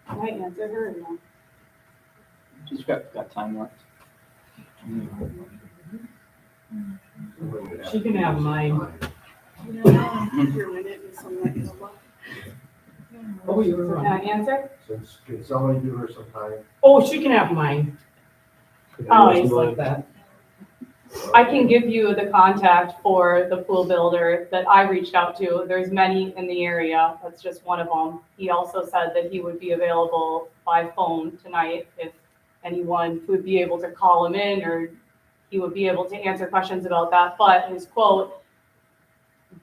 Can I answer her or no? Just got time left. She can have mine. Oh, you were Can I answer? Since, can somebody give her some time? Oh, she can have mine. Always like that. I can give you the contact for the pool builder that I reached out to. There's many in the area. That's just one of them. He also said that he would be available by phone tonight if anyone would be able to call him in, or he would be able to answer questions about that. But his quote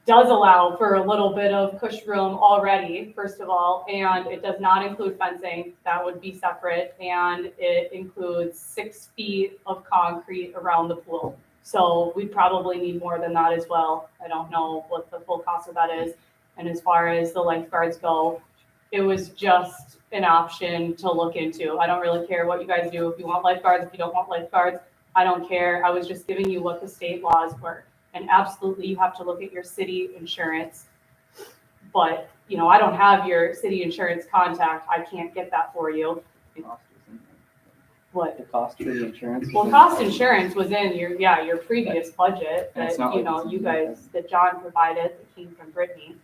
does allow for a little bit of cush room already, first of all, and it does not include fencing. That would be separate, and it includes 6 feet of concrete around the pool. So we probably need more than that as well. I don't know what the full cost of that is. And as far as the lifeguards go, it was just an option to look into. I don't really care what you guys do. If you want lifeguards, if you don't want lifeguards, I don't care. I was just giving you what the state laws were. And absolutely, you have to look at your city insurance. But, I don't have your city insurance contact. I can't get that for you. What? The cost for the insurance? Well, cost insurance was in your previous budget And it's that, not like it's you guys, that John provided, that came from Brittany.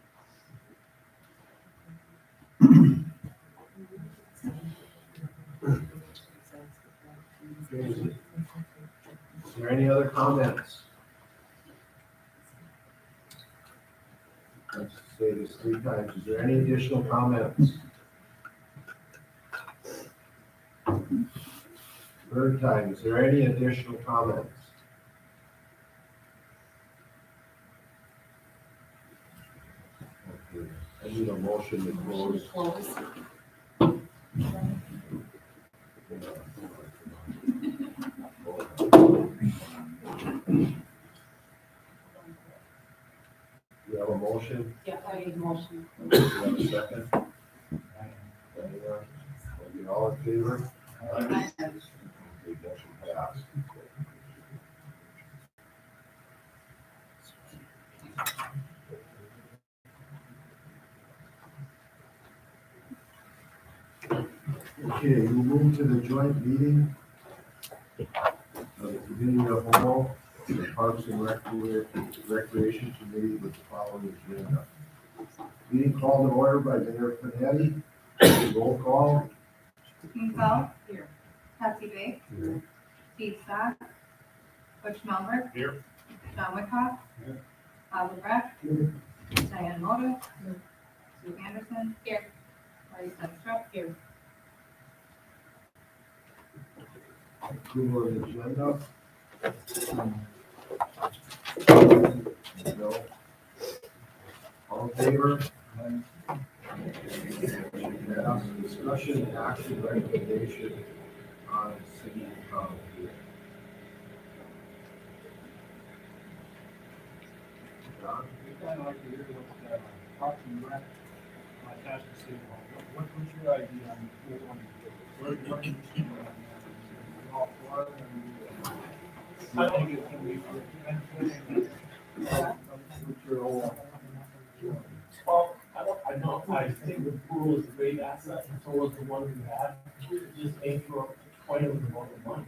Is there any other comments? Let's say this 3 times. Is there any additional comments? 3rd time, is there any additional comments? Okay, I need a motion to close. You have a motion? Yeah, I need a motion. You have a second? Anyone? All in favor? Okay, motion passed. Okay, we'll move to the joint meeting of the Committee of the Whole, the Parks and Recreation Committee with the following agenda. Meeting called to order by Mayor Panetti. Roll call. Kinsella. Here. Patsy Bay. Here. Steve Stock. Butch Melver. Here. John Wickoff. Here. Bob LeBrecq. Here. Diane Moda. Sue Anderson. Here. Patty Senstrop. Here. Approval of the agenda? No. All in favor? Pass. Discussion, action, recommendation on city council. John? I'd kind of like to hear what, Parks and Rec, has to say about it. What's your idea on who wants to do it? What do you think about it? You all for it, or you think it can be for what's your whole? Well, I think the pool is a great asset, and so is the one we have. It just ain't for quite a lot of money.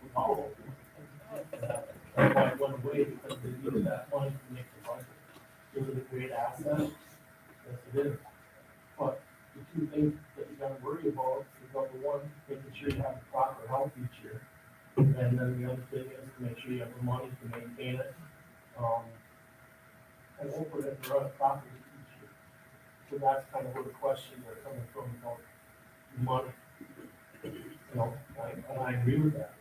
Without it. That's why it went away, because they needed that money to make the budget. It was a great asset, yes, it is. But the two things that you gotta worry about is number one, making sure you have proper health each year. And then the other thing is to make sure you have the money to maintain it. And open it and run it properly each year. So that's kind of where the questions are coming from about the money. You know, and I agree with that.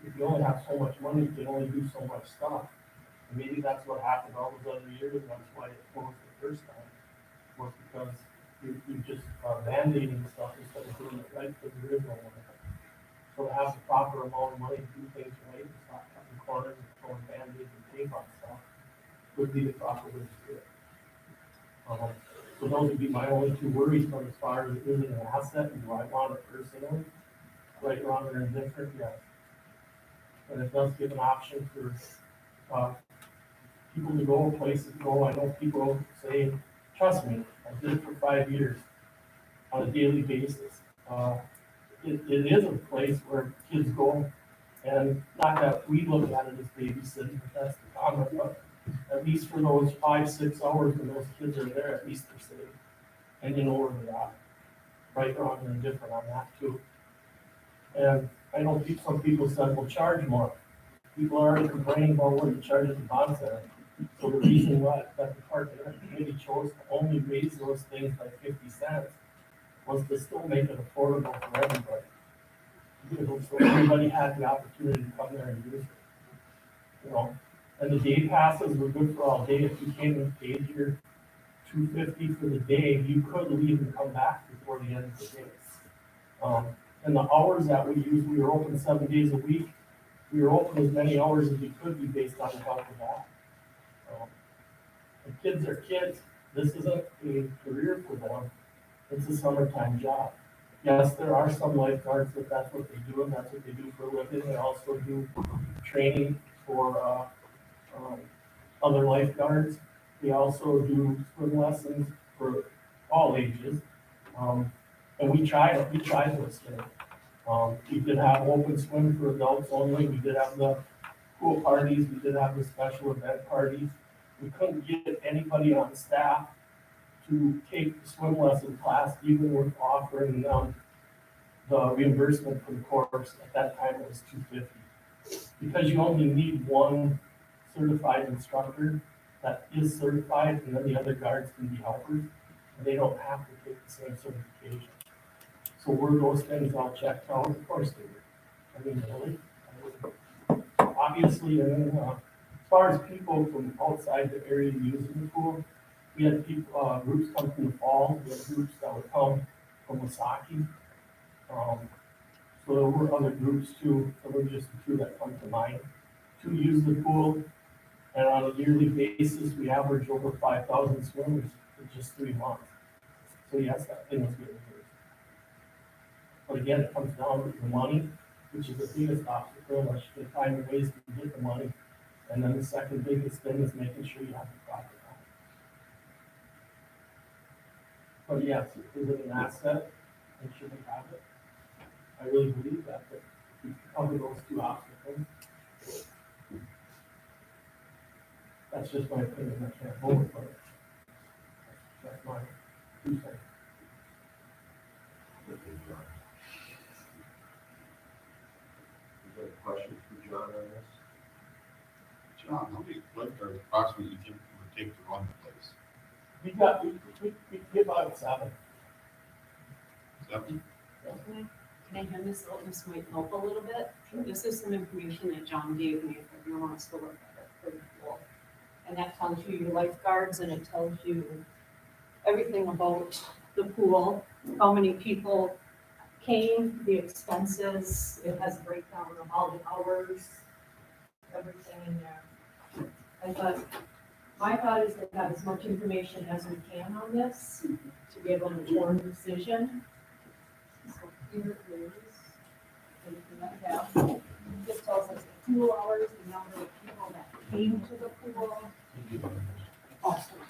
If you only have so much money, you can only do so much stuff. And maybe that's what happened all those other years, and that's why it closed the first time. Was because you just are mandating stuff instead of doing it right, because there is no money. So to have the proper amount of money to do things right, and stop cutting corners and throwing band-aids and tape on stuff, would be the proper way to do it. So those would be my only two worries, but as far as it is an asset, and do I want it personally? Right, wrong, or indifferent, yes. And it does give an option for, people to go, places to go. I know people say, trust me, I did it for 5 years on a daily basis. It is a place where kids go, and not that we look at it as babysitting, but that's the comment, but at least for those 5-6 hours when those kids are there, at least they're safe. And you know where they're at. Right, wrong, or indifferent on that too. And I know some people said, well, charge more. People are already complaining about what you charge at the bond center. So the reason why that the park and Rec committee chose to only raise those things by 50 cents was to still make it affordable for everybody. So everybody had the opportunity to come there and use it. You know, and the day passes were good for all day. If you came and paid your $250 for the day, you could leave and come back before the end of the day. And the hours that we use, we were open 7 days a week. We were open as many hours as we could be based on the health of that. And kids are kids. This isn't a career for them. It's a summertime job. Yes, there are some lifeguards that's what they do, and that's what they do for a living. They also do training for other lifeguards. They also do swim lessons for all ages. And we tried those things. We did have open swim for adults only. We did have the pool parties. We did have the special event parties. We couldn't get anybody on staff to take the swim lesson class, even with offering them the reimbursement for the course. At that time, it was $250. Because you only need one certified instructor that is certified, and then the other guards can be helpers, and they don't have to take the same certification. So were those things all checked out? Of course they were. I mean, really? Obviously, as far as people from outside the area using the pool, we had people, groups come from the falls, we had groups that would come from Wasaki. So there were other groups too, there were just the two that come to mind, to use the pool. And on a yearly basis, we average over 5,000 swimmers in just 3 months. So yes, that thing was getting used. But again, it comes down to the money, which is the biggest obstacle, unless you can find ways to get the money. And then the second biggest thing is making sure you have the proper help. But yes, is it an asset? And should we have it? I really believe that, but we cover those two obstacles. That's just my opinion, I can't vote for it. That's my 2 cents. Is there a question for John on this? John, how many lifeguards approximately do you think it would take to run the place? we get about 7. Seven? Can I hand this out? This might help a little bit. This is some information that John gave me, if everyone wants to look at it, pretty cool. And that tells you your lifeguards and it tells you everything about the pool, how many people came, the expenses. It has a breakdown of all the hours, everything in there. My thought is to have as much information as we can on this to be able to make a decision. So here is everything I have. This tells us the pool hours, the number of people that came to the pool. Awesome.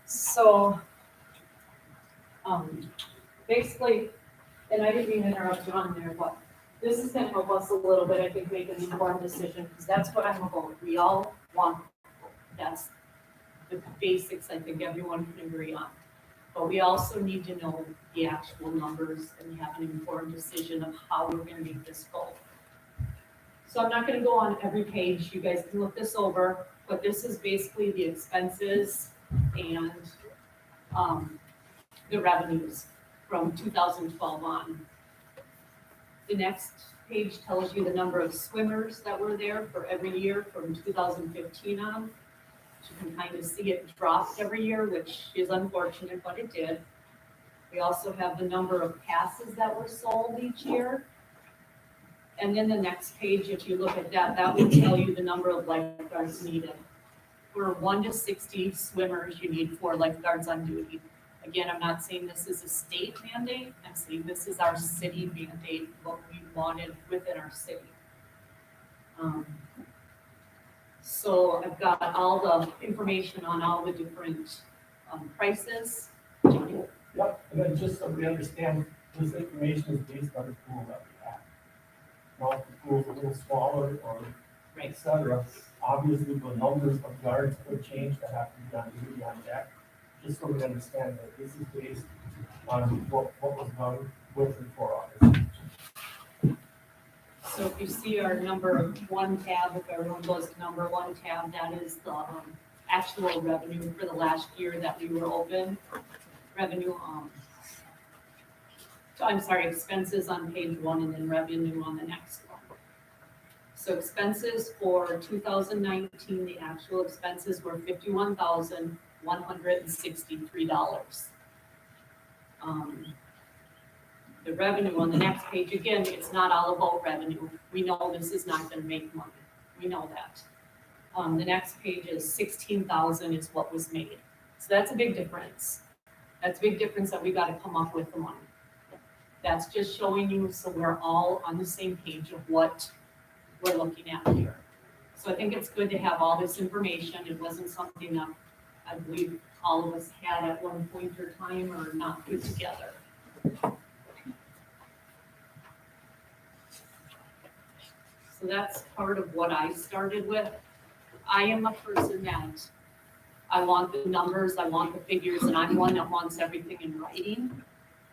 So, basically, and I didn't mean to interrupt John there, but this is gonna help us a little bit, I think, make an informed decision, because that's what I'm about. We all want, that's the basics I think everyone can agree on. But we also need to know the actual numbers and have an informed decision of how we're gonna make this go. So I'm not gonna go on every page, you guys can look this over, but this is basically the expenses and, the revenues from 2012 on. The next page tells you the number of swimmers that were there for every year from 2015 on. You can kind of see it dropped every year, which is unfortunate, but it did. We also have the number of passes that were sold each year. And then the next page, if you look at that, that will tell you the number of lifeguards needed. For 1 to 60 swimmers, you need 4 lifeguards on duty. Again, I'm not saying this is a state mandate, I'm saying this is our city mandate, what we wanted within our city. So I've got all the information on all the different prices. Yep, and then just so we understand, this information is based on the pool that we have. Now, if the pool's a little smaller or et cetera, obviously the numbers of guards could change that have to be on duty on deck. Just so we understand that this is based on what was done with and for others. So if you see our number 1 tab, if everyone goes to number 1 tab, that is the actual revenue for the last year that we were open. Revenue, expenses on page 1 and then revenue on the next one. So expenses for 2019, the actual expenses were $51,163. The revenue on the next page, again, it's not all about revenue. We know this is not gonna make money. We know that. The next page is 16,000 is what was made. So that's a big difference. That's a big difference that we gotta come up with the money. That's just showing you so we're all on the same page of what we're looking at here. So I think it's good to have all this information. It wasn't something that I believe all of us had at one point or time or not put together. So that's part of what I started with. I am a person that I want the numbers, I want the figures, and I'm one that wants everything in writing.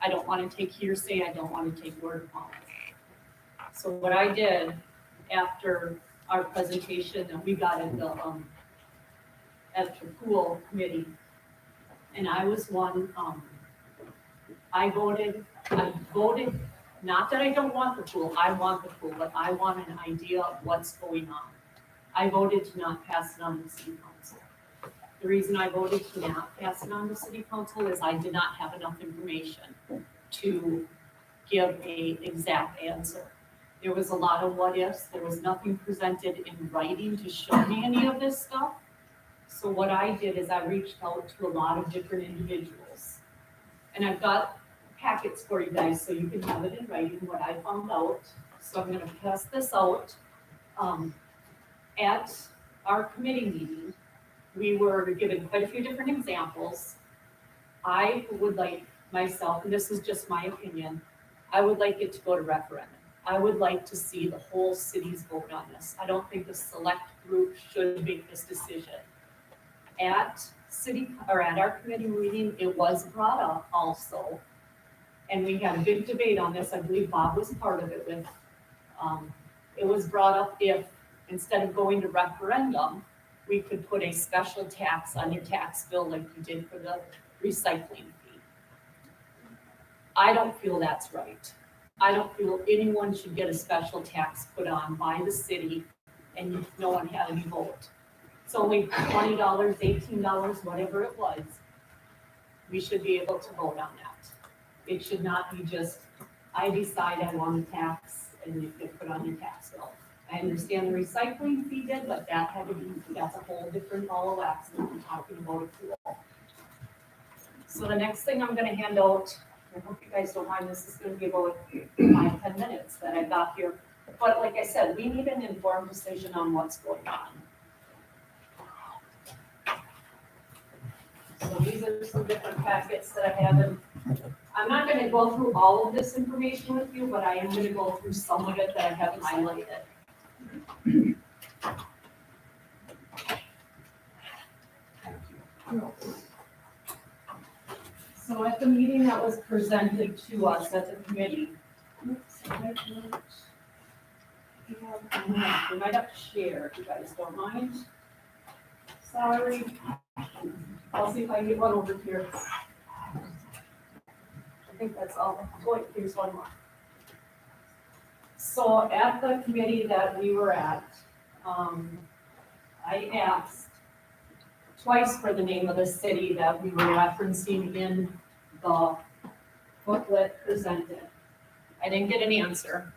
I don't want to take hearsay, I don't want to take word of mouth. So what I did after our presentation that we got at the pool committee, and I was one, I voted, not that I don't want the pool, I want the pool, but I want an idea of what's going on. I voted to not pass it on to city council. The reason I voted to not pass it on to city council is I did not have enough information to give a exact answer. There was a lot of what ifs, there was nothing presented in writing to show me any of this stuff. So what I did is I reached out to a lot of different individuals. And I've got packets for you guys so you can have it in writing what I found out. So I'm gonna pass this out. At our committee meeting, we were given quite a few different examples. I would like myself, and this is just my opinion, I would like it to go to referendum. I would like to see the whole city's vote on this. I don't think a select group should make this decision. At our committee meeting, it was brought up also. And we had a big debate on this. I believe Bob was part of it with, it was brought up if instead of going to referendum, we could put a special tax on your tax bill like you did for the recycling fee. I don't feel that's right. I don't feel anyone should get a special tax put on by the city and no one had any vote. It's only $20, $18, whatever it was. We should be able to vote on that. It should not be just, I decide I want a tax and you can put on your tax bill. I understand the recycling fee did, but that had to be, that's a whole different ball of wax than we're talking about a pool. So the next thing I'm gonna hand out, I hope you guys don't mind, this is gonna be about 5-10 minutes that I got here. But like I said, we need an informed decision on what's going on. So these are some different packets that I have, and I'm not gonna go through all of this information with you, but I am gonna go through some of it that I have highlighted. So at the meeting that was presented to us at the committee, oops, we might have to share if you guys don't mind. Sorry. I'll see if I can get one over here. I think that's all. Wait, here's one more. So at the committee that we were at, I asked twice for the name of the city that we were referencing in the booklet presented. I didn't get an answer.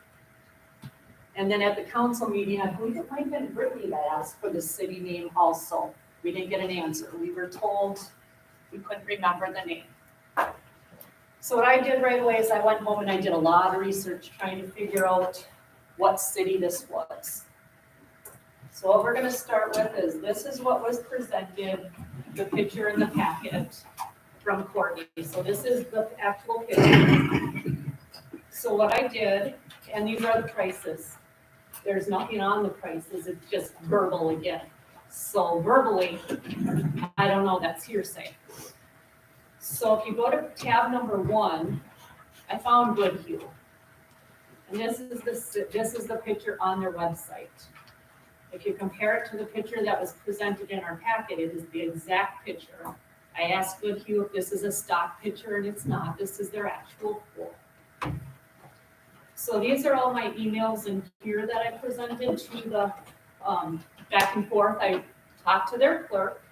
And then at the council meeting, I believe it might have been Brittany that asked for the city name also. We didn't get an answer. We were told we couldn't remember the name. So what I did right away is I went home and I did a lot of research trying to figure out what city this was. So what we're gonna start with is, this is what was presented, the picture in the packet from Courtney. So this is the actual picture. So what I did, and these are the prices. There's nothing on the prices, it's just verbal again. So verbally, I don't know, that's hearsay. So if you go to tab number 1, I found Goodhue. And this is the picture on their website. If you compare it to the picture that was presented in our packet, it is the exact picture. I asked Goodhue if this is a stock picture, and it's not. This is their actual pool. So these are all my emails in here that I presented to the back and forth. I talked to their clerk.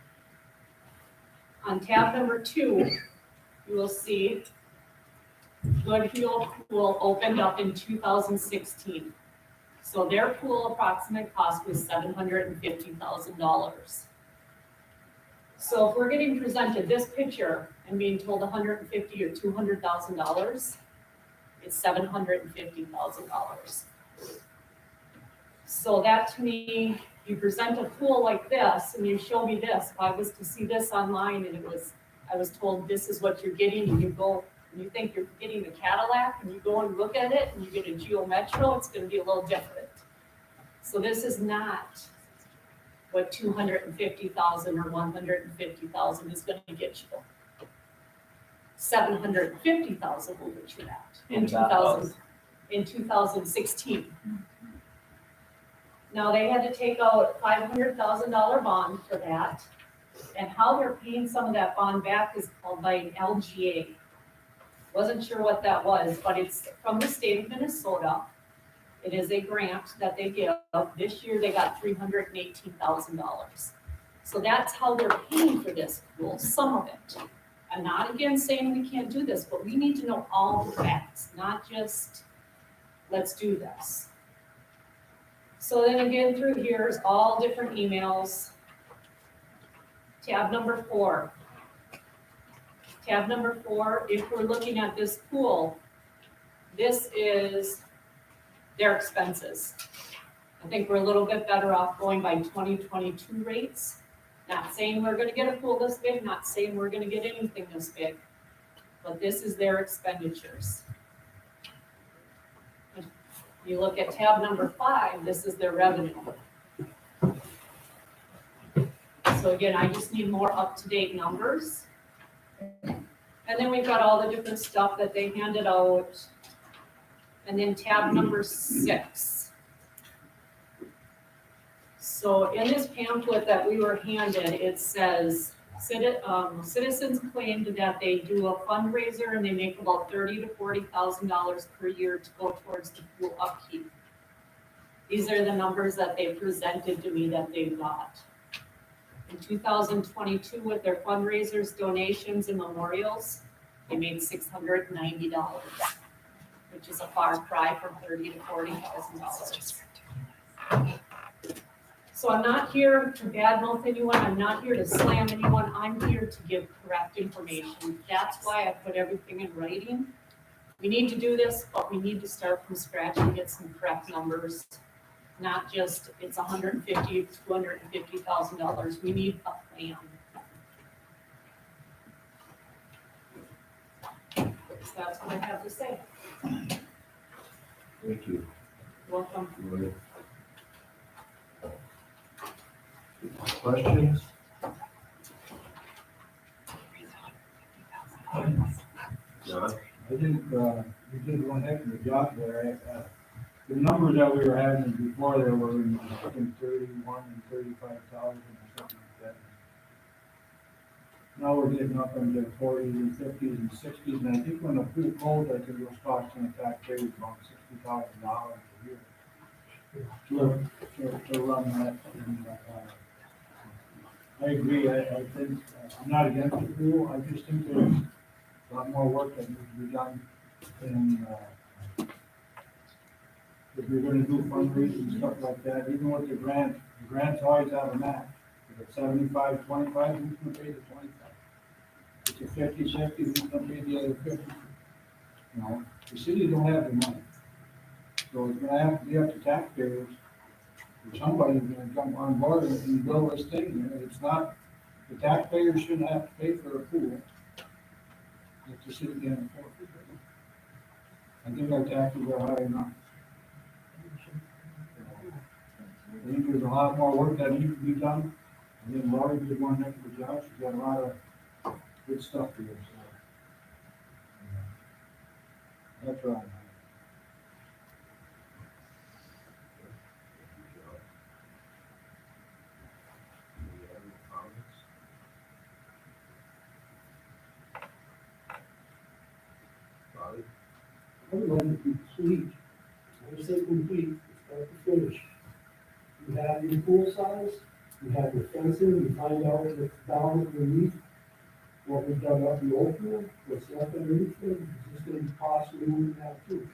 On tab number 2, you will see Goodhue Pool opened up in 2016. So their pool approximate cost was $750,000. So if we're getting presented this picture and being told $150,000 or $200,000, it's $750,000. So that to me, you present a pool like this and you show me this. If I was to see this online and I was told this is what you're getting, and you go and you think you're getting a Cadillac and you go and look at it and you get a Geo Metro, it's gonna be a little different. So this is not what $250,000 or $150,000 is gonna get you. $750,000 will get you that in 2016. Now, they had to take out $500,000 bond for that, and how they're paying some of that bond back is called by an LGA. Wasn't sure what that was, but it's from the state of Minnesota. It is a grant that they give. This year, they got $318,000. So that's how they're paying for this pool, some of it. I'm not again saying we can't do this, but we need to know all the facts, not just, let's do this. So then again, through here is all different emails. Tab number 4. Tab number 4, if we're looking at this pool, this is their expenses. I think we're a little bit better off going by 2022 rates. Not saying we're gonna get a pool this big, not saying we're gonna get anything this big, but this is their expenditures. You look at tab number 5, this is their revenue. So again, I just need more up-to-date numbers. And then we've got all the different stuff that they handed out. And then tab number 6. So in this pamphlet that we were handed, it says, citizens claimed that they do a fundraiser and they make about $30,000 to $40,000 per year to go towards the pool upkeep. These are the numbers that they presented to me that they got. In 2022, with their fundraisers, donations, and memorials, they made $690, which is a far cry from $30,000 to $40,000. So I'm not here to badmouth anyone, I'm not here to slam anyone, I'm here to give correct information. That's why I put everything in writing. We need to do this, but we need to start from scratch and get some correct numbers. Not just, it's $150,000 to $250,000, we need a plan. So that's what I have to say. Thank you. Welcome. Questions? John? I think, you did one heck of a job there. The numbers that we were having before there were, I think, 31 and 35,000 or something like that. Now we're getting up into 40s and 50s and 60s, and I think when the pool closed, I think it was costing the taxpayers about $60,000 a year to run that. And, I agree, I think, I'm not against the pool, I just think there's a lot more work that needs to be done. And, if you're gonna do fundraising and stuff like that, even with the grants always have a match. If it's 75, 25, who's gonna pay the 25? If it's a 50-50, who's gonna pay the other 50? You know, the city don't have the money. So it's gonna have to be up to taxpayers, or somebody's gonna come on board and build this thing. It's not, the taxpayers shouldn't have to pay for a pool if the city can't afford it. I think our taxes are high enough. I think there's a lot more work that needs to be done. I think Laurie did one heck of a job. She's got a lot of good stuff here, so. That's right. Any other comments? Bobby? I would like to be complete. When I say complete, it's start to finish. You have your pool size, you have your fencing, you find out what's down underneath, what we dug up the old pool, what's left underneath it, is this gonna be costly moving that too?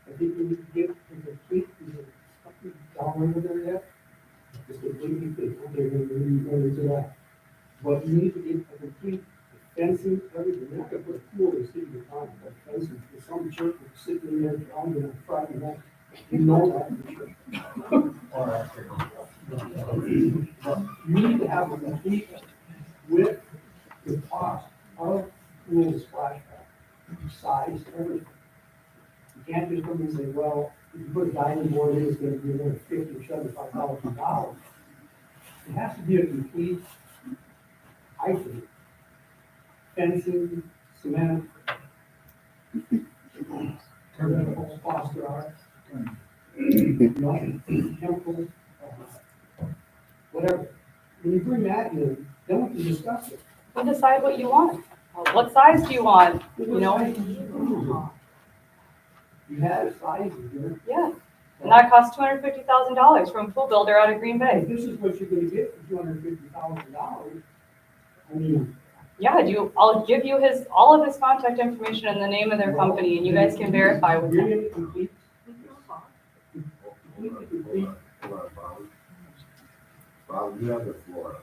I think we need to get a complete, is it something down under there yet? Just completely think, okay, we're really going into that. But you need to get a complete fencing, everything, you're not gonna put a pool in the city of town, but fencing, for some church that's sitting in there drowning on Friday night, you know that for sure. But you need to have a complete with the cost of pool splashback, size, everything. You can't just come and say, well, if you put a diving board in, it's gonna be another $50,000 or $75,000. It has to be a complete, I think, fencing, cement, chemicals, phosphorus, chemicals, whatever. When you bring that in, then we can discuss it. We'll decide what you want. What size do you want? You know? You had a size here. Yeah. And that costs $250,000 from a pool builder out of Green Bay. If this is what you're gonna get for $250,000, I mean. Yeah, I'll give you all of his contact information and the name of their company, and you guys can verify with You're him. gonna complete. Hold on, Bobby. Bobby, you have the floor.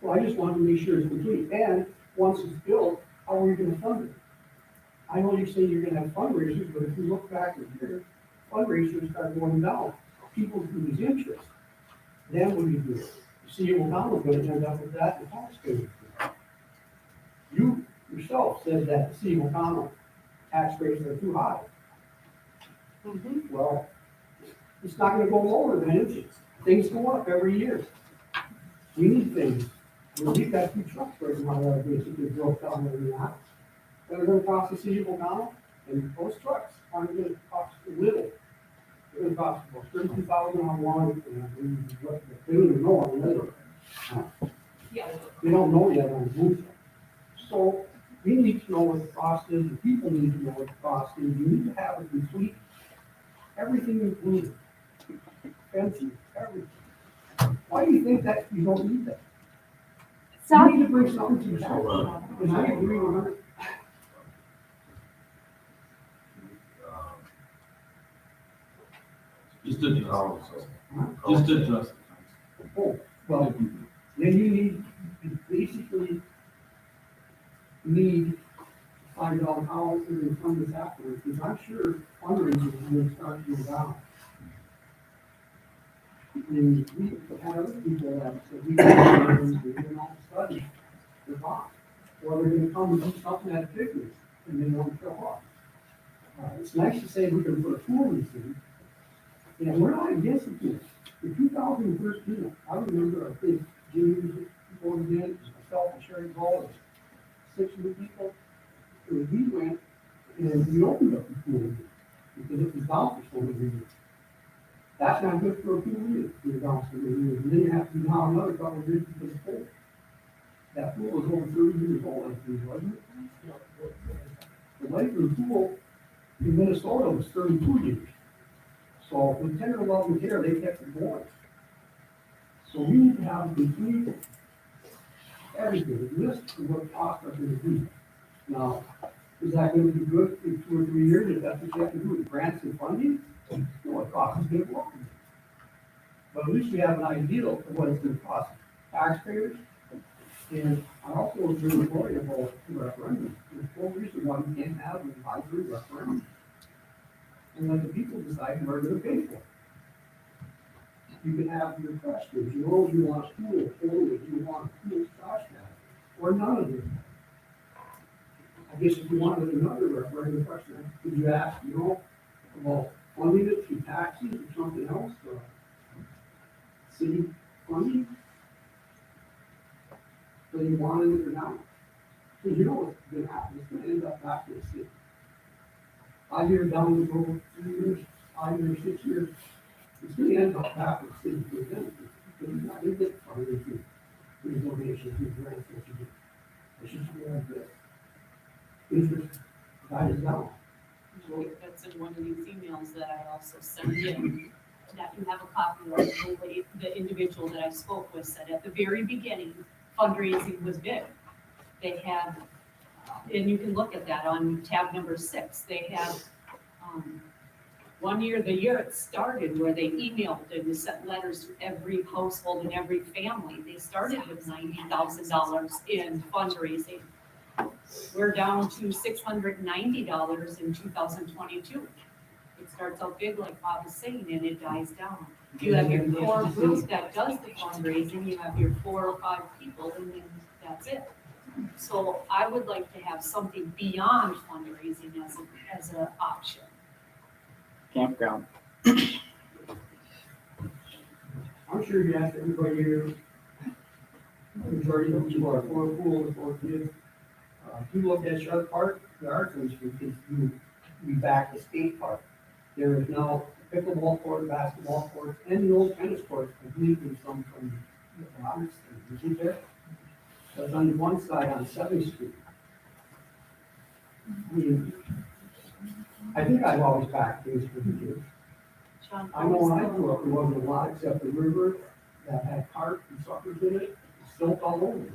Well, I just wanted to make sure it's complete, and once it's built, how are you gonna fund it? I know you say you're gonna have fundraisers, but if you look back at your fundraisers start going down, people lose interest. Then what do? The city of Oconto's gonna end up with that in taxpayers. You yourself said that the city of Oconto tax rates are too high. Well, it's not gonna go lower than it is. Things go up every year. We need things. We've got 2 trucks right now that are basically broke down every house. That are gonna cost the city of Oconto, and those trucks aren't gonna cost little. It was cost about 32,000 on one, and I believe what, they don't even know on the other. Yeah. They don't know yet on the roof. So we need to know what the cost is, the people need to know what the cost is, you need to have a complete, everything included. Fencing, everything. Why do you think that you don't need that? Stop. You need to bring something to the table, and I agree with her. Just adjust. it. Oh, well, then you basically need to find out how it's going to fund this afterwards, because I'm sure fundraising is going to start to go down. And we had other people that said we can all study, they're gone. Or they're gonna come and do something at picnics, and they won't show up. It's nice to say we're gonna put a pool in the city, and we're not against the pool. In 2013, I remember, I think, Jimmy was going in, myself and Sherry Ball, 6 new people. And we went, and we opened up the pool, because it was down for so many years. That's not good for a pool either, for the down for many years. And then you have to now another couple of years for the pool. That pool was over 30 years old, I think, wasn't it? The Lakeland pool in Minnesota was 32 years. So with 10 or 11 care, they kept it going. So we need to have complete everything, list of what costs are going to be. Now, is that going to be good in 2 or 3 years if that's what you have to do with grants and funding? No, it costs is going to go up. But at least we have an idea of what it's going to cost taxpayers. And I also agree with Lori about the referendum. There's no reason why we can't have an advisory referendum. And let the people decide who are going to pay for it. You can have your questions, you know, you want a pool, foliage, you want a pool splash pad, or none of them. I guess if you wanted another referendum question, could you ask, you know, about funding it through taxes or something else, city funding? Whether you wanted it or not. Because you know what's gonna happen, it's gonna end up back to the city. 5 years down the road, 3 years, 5 years, 6 years, it's gonna end up back to the city for them. Because you're not gonna get funding through donations, through grants, what you do. It's just gonna have the interest dies down. So that's in one of these emails that I also sent in, that you have a copy of the individual that I spoke with said at the very beginning, fundraising was big. They had, and you can look at that on tab number 6, they have, one year, the year it started, where they emailed and sent letters to every household and every family, they started with $90,000 in fundraising. We're down to $690 in 2022. It starts out big, like Bob was saying, and it dies down. You have your core group that does the fundraising, you have your 4 or 5 people, and then that's it. So I would like to have something beyond fundraising as an option. Campground. I'm sure you asked everybody here, the majority of people are for pool, for kids. If you look at Sharp Park, there are things for kids to be back to skate park. There is now pickleball court, basketball court, and the old tennis court. I believe there's some from Robertson, isn't there? That's on one side on 7th Street. I think I've always backed things for the kids. Sean, I know when I grew up, there wasn't a lot except the river that had carp and suckers in it, silt all over it.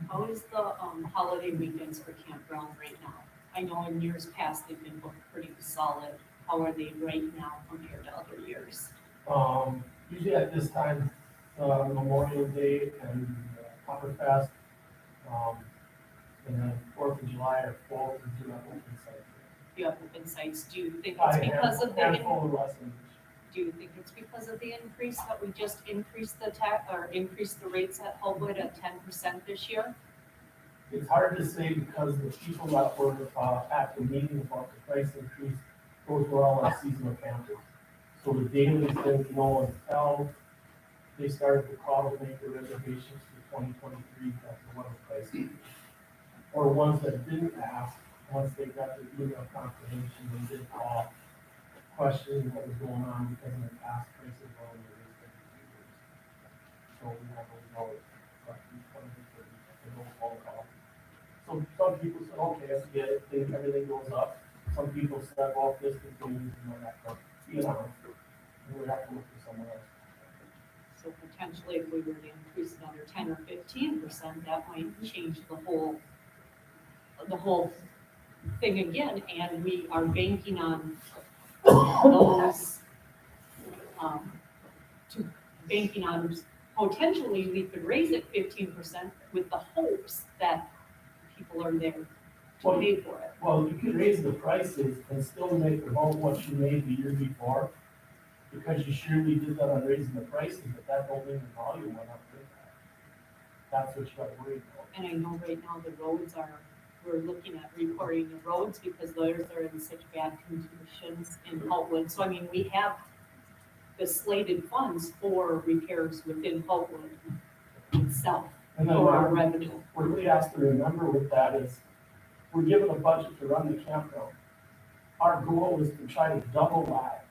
how is the holiday weekends for campground right now? I know in years past, they've been booked pretty solid. How are they right now compared to other years? Usually at this time, Memorial Day and Copperfest, and then 4th of July or 12th, we do have open sites. You have open sites, do you think I it's because of the, handful of lessons. do you think it's because of the increase that we just increased the tax, or increased the rates at Hellwood at 10% this year? It's hard to say because the people that were at the meeting about the price increase, those were all our seasonal campers. So the dailies didn't know until they started to call to make the reservations for 2023 that the one price increase. Or ones that didn't ask, once they got the email confirmation, they did call questioning what was going on because of the past prices were only raised every 2 years. So we have those dollars, questions coming for the no phone call. So some people said, okay, I get it, everything goes up. Some people said, well, if this continues, we might have to be around, and we have to look for someone else. So potentially if we were to increase another 10 or 15%, that might change the whole thing again, and we are banking on those, potentially we could raise it 15% with the hopes that people are there to pay for it. Well, you could raise the prices and still make about what you made the year before, because you surely did that on raising the prices, but that don't mean the volume went up with that. That's what you got to worry about. And I know right now the roads we're looking at reporting the roads because theirs are in such bad conditions in Houtwood. So I mean, we have the slated funds for repairs within Houtwood itself And then for our revenue. what we have to remember with that is, we're given a budget to run the campground. Our goal is to try to double that,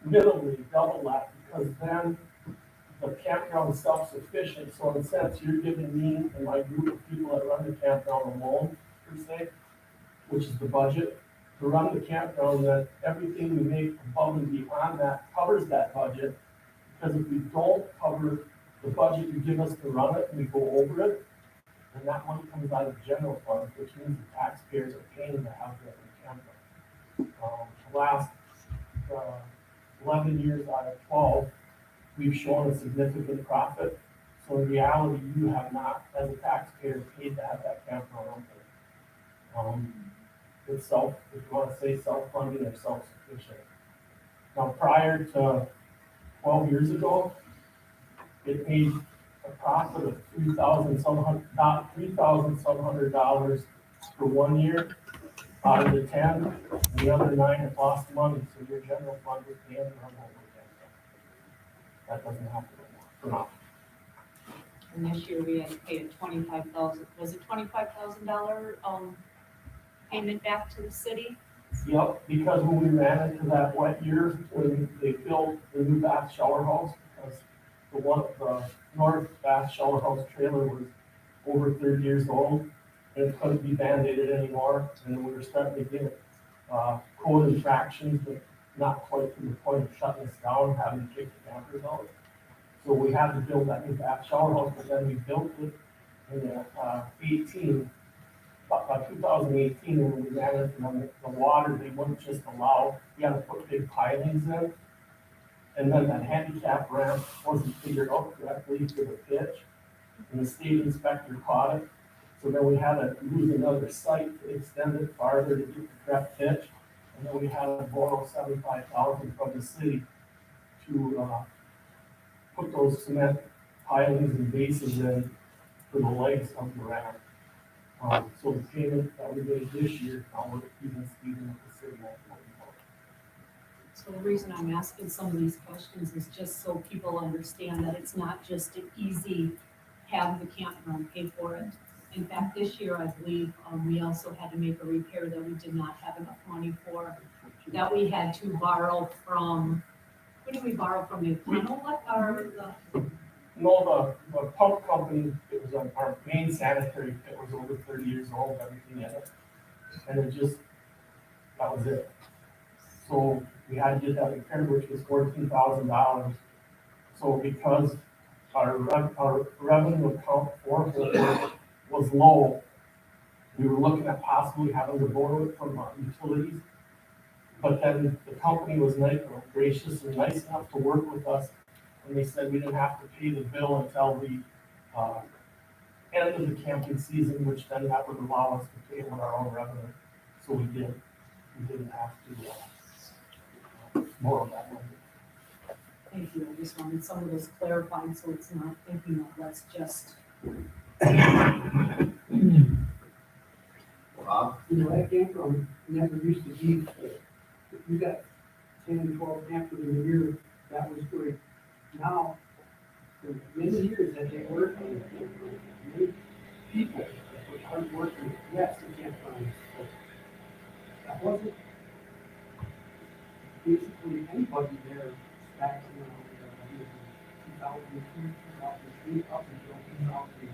minimally double that, because then the campground is self-sufficient. So in a sense, you're giving me and my group of people that run the campground a loan, per se, which is the budget, to run the campground, that everything we make above and beyond that covers that budget. Because if we don't cover the budget you give us to run it, and we go over it, then that money comes out of the general fund, which means the taxpayers are paying to have that in campground. The last 11 years out of 12, we've shown a significant profit. So in reality, you have not, as a taxpayer, paid to have that campground open. It's if you want to say self-funding or self-sufficient. Now, prior to 12 years ago, it made a profit of $3,700 for 1 year out of the 10, and the other 9 have lost money, so your general fund was paying to run over again. That doesn't happen anymore, for now. And this year we had to pay a $25,000, was it $25,000 payment back to the city? Yep, because when we ran into that wet year, when they built the new bath shower house, because the north bath shower house trailer was over 30 years old, and it couldn't be band-aided anymore, and we were starting to get code infractions, but not quite to the point of shutting us down, having to kick the campers out. So we had to build that new bath shower house, but then we built it in 2018, when we ran into the water, they wouldn't just allow, we had to put big pilings in. And then that handicap ramp wasn't figured out correctly for the pitch, and the state inspector caught it. So then we had to use another site to extend it farther to get the correct pitch. And then we had to borrow $75,000 from the city to put those cement pilings and bases in for the legs of the ramp. So the payment that we made this year, now we're even speaking with the city. So the reason I'm asking some of these questions is just so people understand that it's not just an easy have the campground pay for it. In fact, this year, I believe, we also had to make a repair that we did not have enough money for, that we had to borrow from, who did we borrow from, the kennel, or the? No, the pump company, it was our main sanitary pit was over 30 years old, everything in it. And it just, that was it. So we had to get that repaired, which was $14,000. So because our revenue account for it was low, we were looking at possibly having to borrow it from our utilities. But then the company was gracious and nice enough to work with us, and they said we didn't have to pay the bill until the end of the camping season, which then that would allow us to pay with our own revenue. So we did. We didn't have to borrow that money. Thank you, I just wanted some of this clarified, so it's not thinking that that's just. Bob? That campground never used to be, you got 10, 12 campers in a year, that was good. Now, for many years that they worked, people that were hard working, yes, the campgrounds. That wasn't basically anybody there back in 2002, 2003, up until 2008.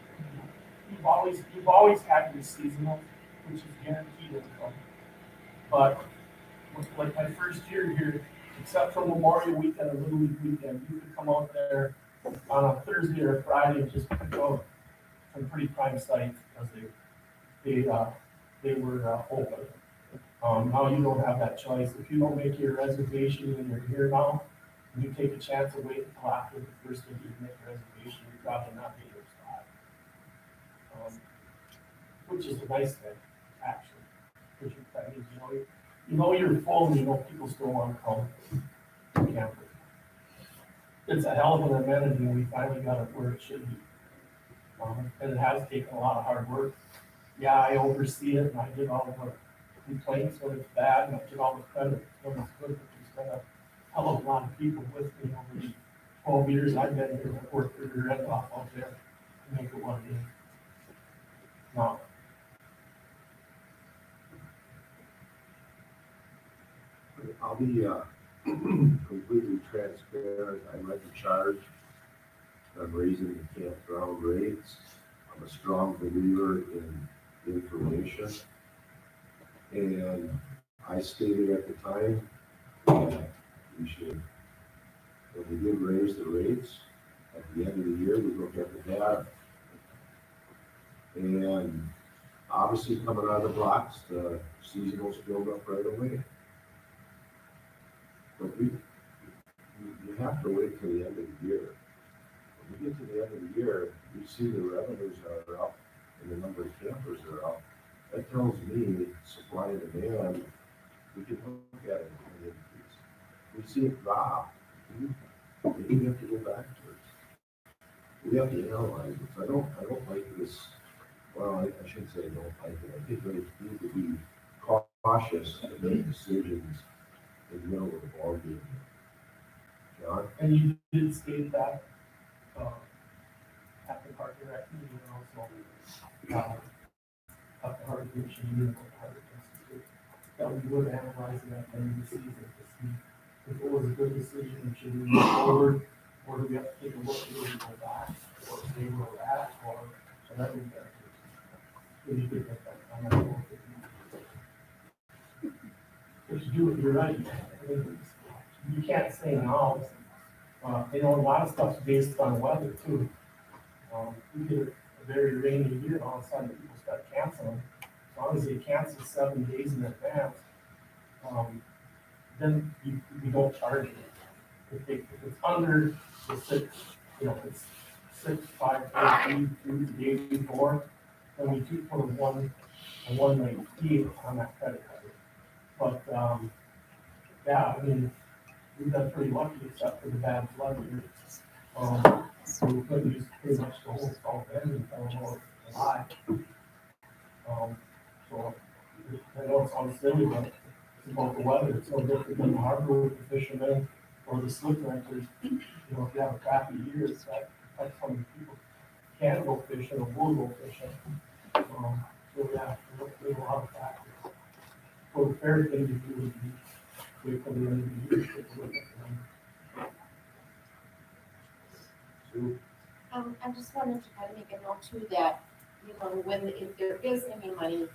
You've always had your seasonal, which is guaranteed income. But like my first year here, except for Memorial Weekend and Little League Weekend, you could come out there on a Thursday or a Friday and just pick out some pretty prime sites because they were open. Now you don't have that choice. If you don't make your reservation when you're here now, and you take a chance of waiting until after the first day you make a reservation, you're probably not getting your spot. Which is a nice thing, actually. Which that means, you know you're full and you know people still want to come to campus. It's a hell of an amenity and we finally got it where it should be. And it has taken a lot of hard work. Yeah, I oversee it and I get all the complaints when it's bad and I get all the credit when it's good, but there's been a hell of a lot of people with me over the 12 years I've been here that worked their heads off out there to make it what it is. Now, I'll be completely transparent. I led the charge on raising the campground rates. I'm a strong believer in information. And I stated at the time that we should, when we did raise the rates, at the end of the year, we look at the data. And obviously coming out of the blocks, the seasonals build up right away. But you have to wait till the end of the year. When we get to the end of the year, we see the revenues are up and the number of campers are up. That tells me supply and demand, we can look at it and increase. We see it drop, maybe we have to go back to it. We have to analyze it. I don't like this, well, I shouldn't say I don't like it. I think we need to be cautious and make decisions in the middle of the ballgame. John? and you did state that at the park direct meeting also, at the Hardwick Mission, Unicorn Hardwick Institute, that we would analyze it at the end of the season to see if it was a good decision and should we move forward, or do we have to take a look at it and go back, or stay where we're at, or whatever we got to do. If you could get that comment. If you do it, you're right. I mean, you can't say no. A lot of stuff's based on weather too. We get a very rainy year, and all of a sudden people start canceling. As long as they cancel 7 days in advance, then we don't charge it. If it's under the 6, it's 6, 5, 4, 3, 2 the day before, then we do put a one night fee on that credit card. But, yeah, I mean, we've been pretty lucky except for the bad flood here. So we couldn't use pretty much the whole South End until about July. So I know it sounds silly, but it's about the weather. It's no different than the harbor with the fishermen or the slip renters. If you have a crappy year, it's that affects how many people can go fishing or will go fishing. So yeah, there's a lot of factors. So the fair thing to do would be wait till the end of the year, take a look at them. I just wanted to kind of make a note too that, if there is any money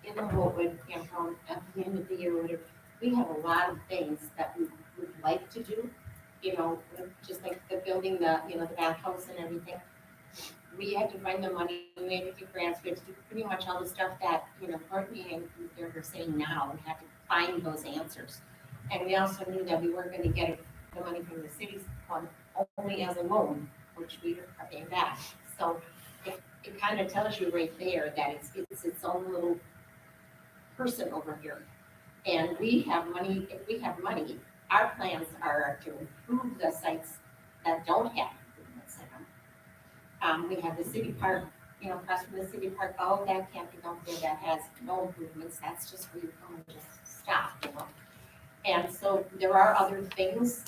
in the Holtwood campground at the end of the year, we have a lot of things that we would like to do, just like the building, the bathhouse and everything. We had to find the money, we had to do grants, we had to do pretty much all the stuff that, Courtney and they're saying now, we had to find those answers. And we also knew that we weren't gonna get the money from the city's fund only as a loan, which we are paying back. So it kind of tells you right there that it's its own little person over here. And we have money, if we have money, our plans are to improve the sites that don't have improvements in them. We have the city park, across from the city park, all of that camping out there that has no improvements, that's just where you come and just stop, And so there are other things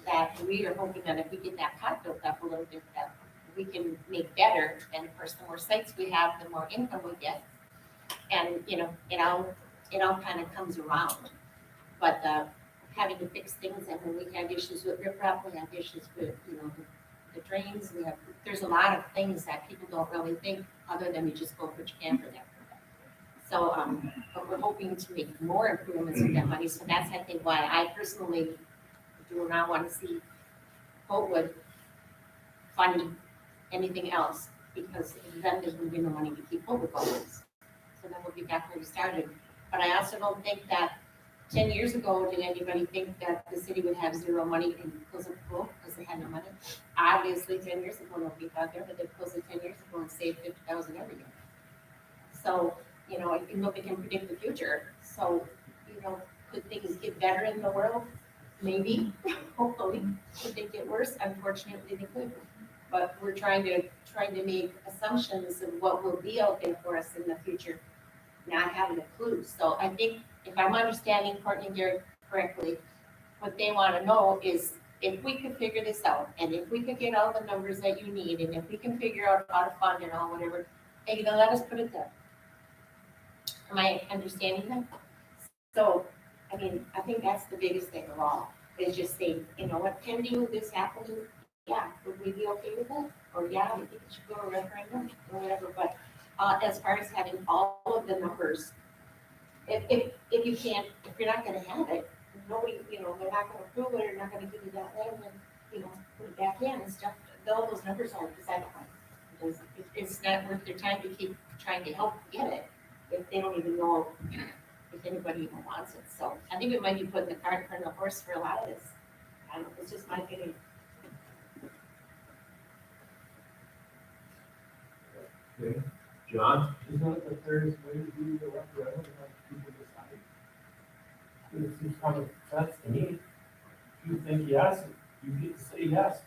that we are hoping that if we get that pot built up a little bit, that we can make better. And of course, the more sites we have, the more income we get. And, it all kind of comes around. But having to fix things, and when we have issues with riprap, we have issues with, the drains, there's a lot of things that people don't really think, other than you just go put your camper there. So, but we're hoping to make more improvements with that money, so that's, I think, why I personally do not want to see Hopewood fund anything else, because then there's going to be no money to keep Hopewood going. So then we'll be back where we started. But I also don't think that 10 years ago, did anybody think that the city would have zero money and close up the pool because they had no money? Obviously, 10 years ago, nobody thought there, but they closed it 10 years ago and saved 50,000 every year. So, nobody can predict the future. So, could things get better in the world? Maybe, hopefully. Could they get worse? Unfortunately, they could. But we're trying to make assumptions of what will be out there for us in the future, not having a clue. So I think, if I'm understanding Courtney and Derek correctly, what they want to know is if we could figure this out, and if we could get all the numbers that you need, and if we can figure out how to fund and all, whatever, hey, then let us put it there. Am I understanding that? So, I think that's the biggest thing of all, is just saying, what, pending this happening, yeah, would we be okay with it? Or yeah, we think it should go to referendum or whatever, but as far as having all of the numbers, if you're not gonna have it, nobody, they're not gonna approve it, or not gonna give you that letter, then, put it back in and stuff, all those numbers aren't decided on. Because it's not worth their time to keep trying to help get it, if they don't even know if anybody even wants it. So I think we might be putting the cart in front of the horse for a lot of this. I don't know, it's just my opinion. Okay, John? Isn't it the fairest way to do the referendum, like people decide? It seems common sense to me. If you think yes, you get to say yes.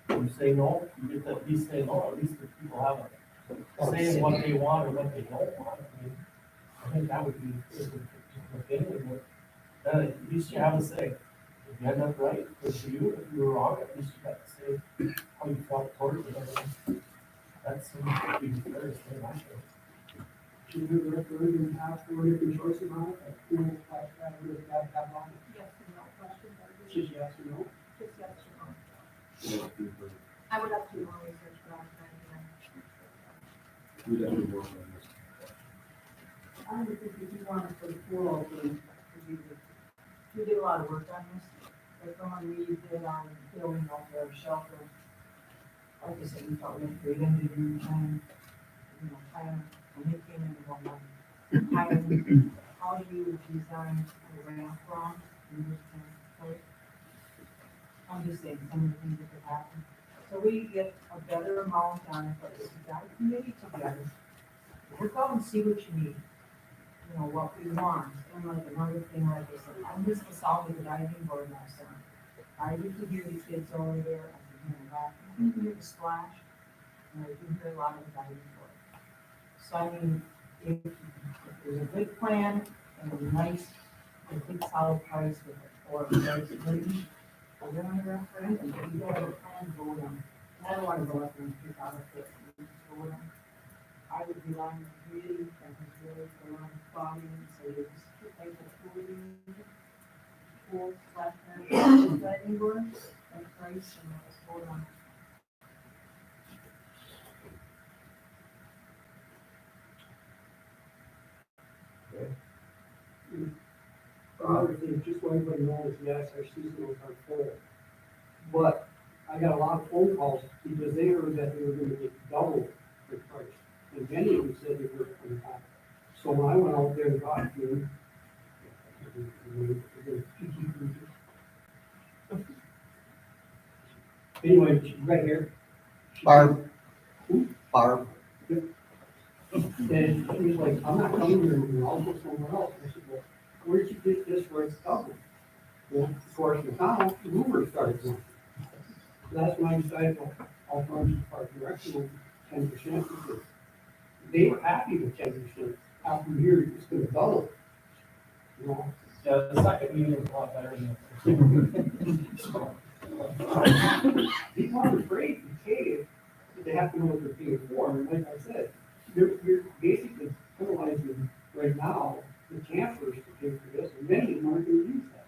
You say no, you get to at least say no, at least the people have a say in what they want or what they don't want. I think that would be a good opinion, but then at least you have a say. If you had that right, good for you. If you were wrong, at least you got to say how you felt towards it. That seems to be the fairest thing, I think. Should we referendum have 4 different choices on it, like who, that one? Yes and no question. Just yes or no? Just yes or no. I would have to do more research, but I'm trying to. We'd have to work on this. I would think if you wanted to put a pool open, you did a lot of work on this, like the one we did on building out their shelter. Like I said, we thought we had great engineering time, plan, when they came into one month. How do you design a ramp from? I'm just saying, some of the things that could happen. So we get a better amount on it, but if you got a committee together, work out and see what you need. What we want, and like another thing, like I said, I miss the sound of the diving board last summer. I get to hear the kids over there, I can hear them laugh, I can hear the splash, and I can hear a lot of the diving board. So if there's a good plan and a nice, a good solid price with it, or a price agreement, we're gonna referendum, if you don't have a plan, vote on it. I don't wanna go up there and pick out a fit, vote on it. I would rely on the community, that was really for on body, and say, this is the type of pool, diving board, and price, and let's vote on it. Another thing, just so everybody knows, yes, our seasonals are full. But I got a lot of phone calls because they heard that they were gonna get double the price. And many of them said they were coming back. So when I went out there and got them, anyway, right here. Barb. Barb. And he was like, I'm not coming here, I'll go somewhere else. I said, well, where'd you get this where it's double? Well, of course, McConnell, rumors started going. So that's when I decided, well, I'll run the park direction 10% because they were happy with 10%. After a year, it's gonna double. Yeah, the second meeting was a lot better than the first. People aren't afraid to pay it, but they have to know what they're paying for. And like I said, you're basically penalizing right now the campers to pay for this, and many of them aren't gonna use that.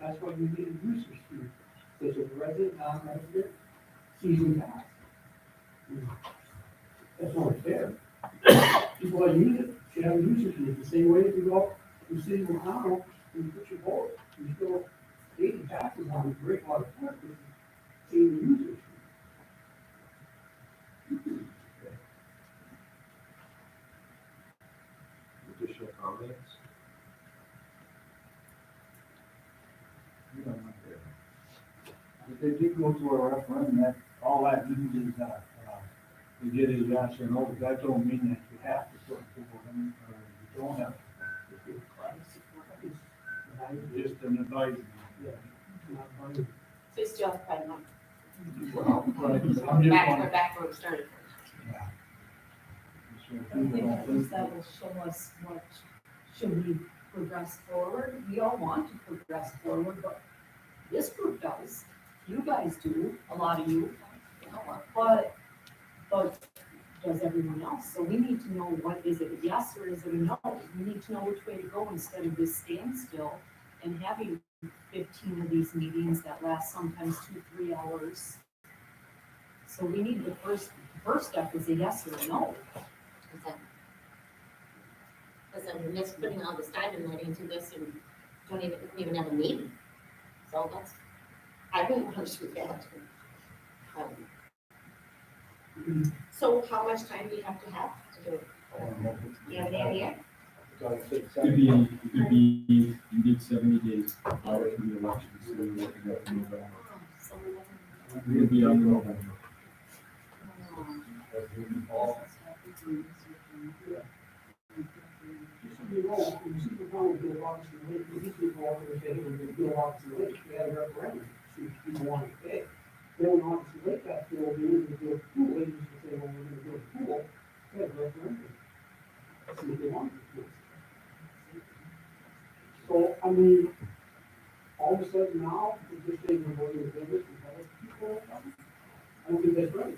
That's why you need a user fee. There's a resident, non-resident, season pass. That's not fair. People that use it should have a user fee. The same way if you go to City of Ohio and you put your boat, you still pay the taxes on the Breakwater Park, with the same user fee. Additional comments? If they did go to a referendum, that, all that means is, you get a yes or no, but that don't mean that you have to put people in, or you don't have to. Just an advisory. So you still have quite a month. Well, but I'm just wondering. Back where we started. Yeah. So if I you think don't at least that will show us what, should we progress forward? We all want to progress forward, but this group does. You guys do, a lot of you, but does everyone else? So we need to know, what is it, a yes or is it a no? We need to know which way to go instead of this standstill and having 15 of these meetings that last sometimes 2-3 hours. So we need the first step is a yes or a no. Because I'm just putting all this time and money into this and don't even have a meeting. So that's, I really want to do that. So how much time do you have to do it? Do you have any idea? You need 70 days prior to the election, so we're looking at November. We'll be on November. You know, you see the problem with the Robertson Lake, you used to go over and say, hey, we're gonna build Robertson Lake, we had a referendum, see if people want to pay. Then when Robertson Lake got filled, they were gonna build a pool, they used to say, well, we're gonna build a pool, we had a referendum. See if they want to. So, I mean, all of a sudden now, we're just saying we're going to business and other people, I don't think that's right.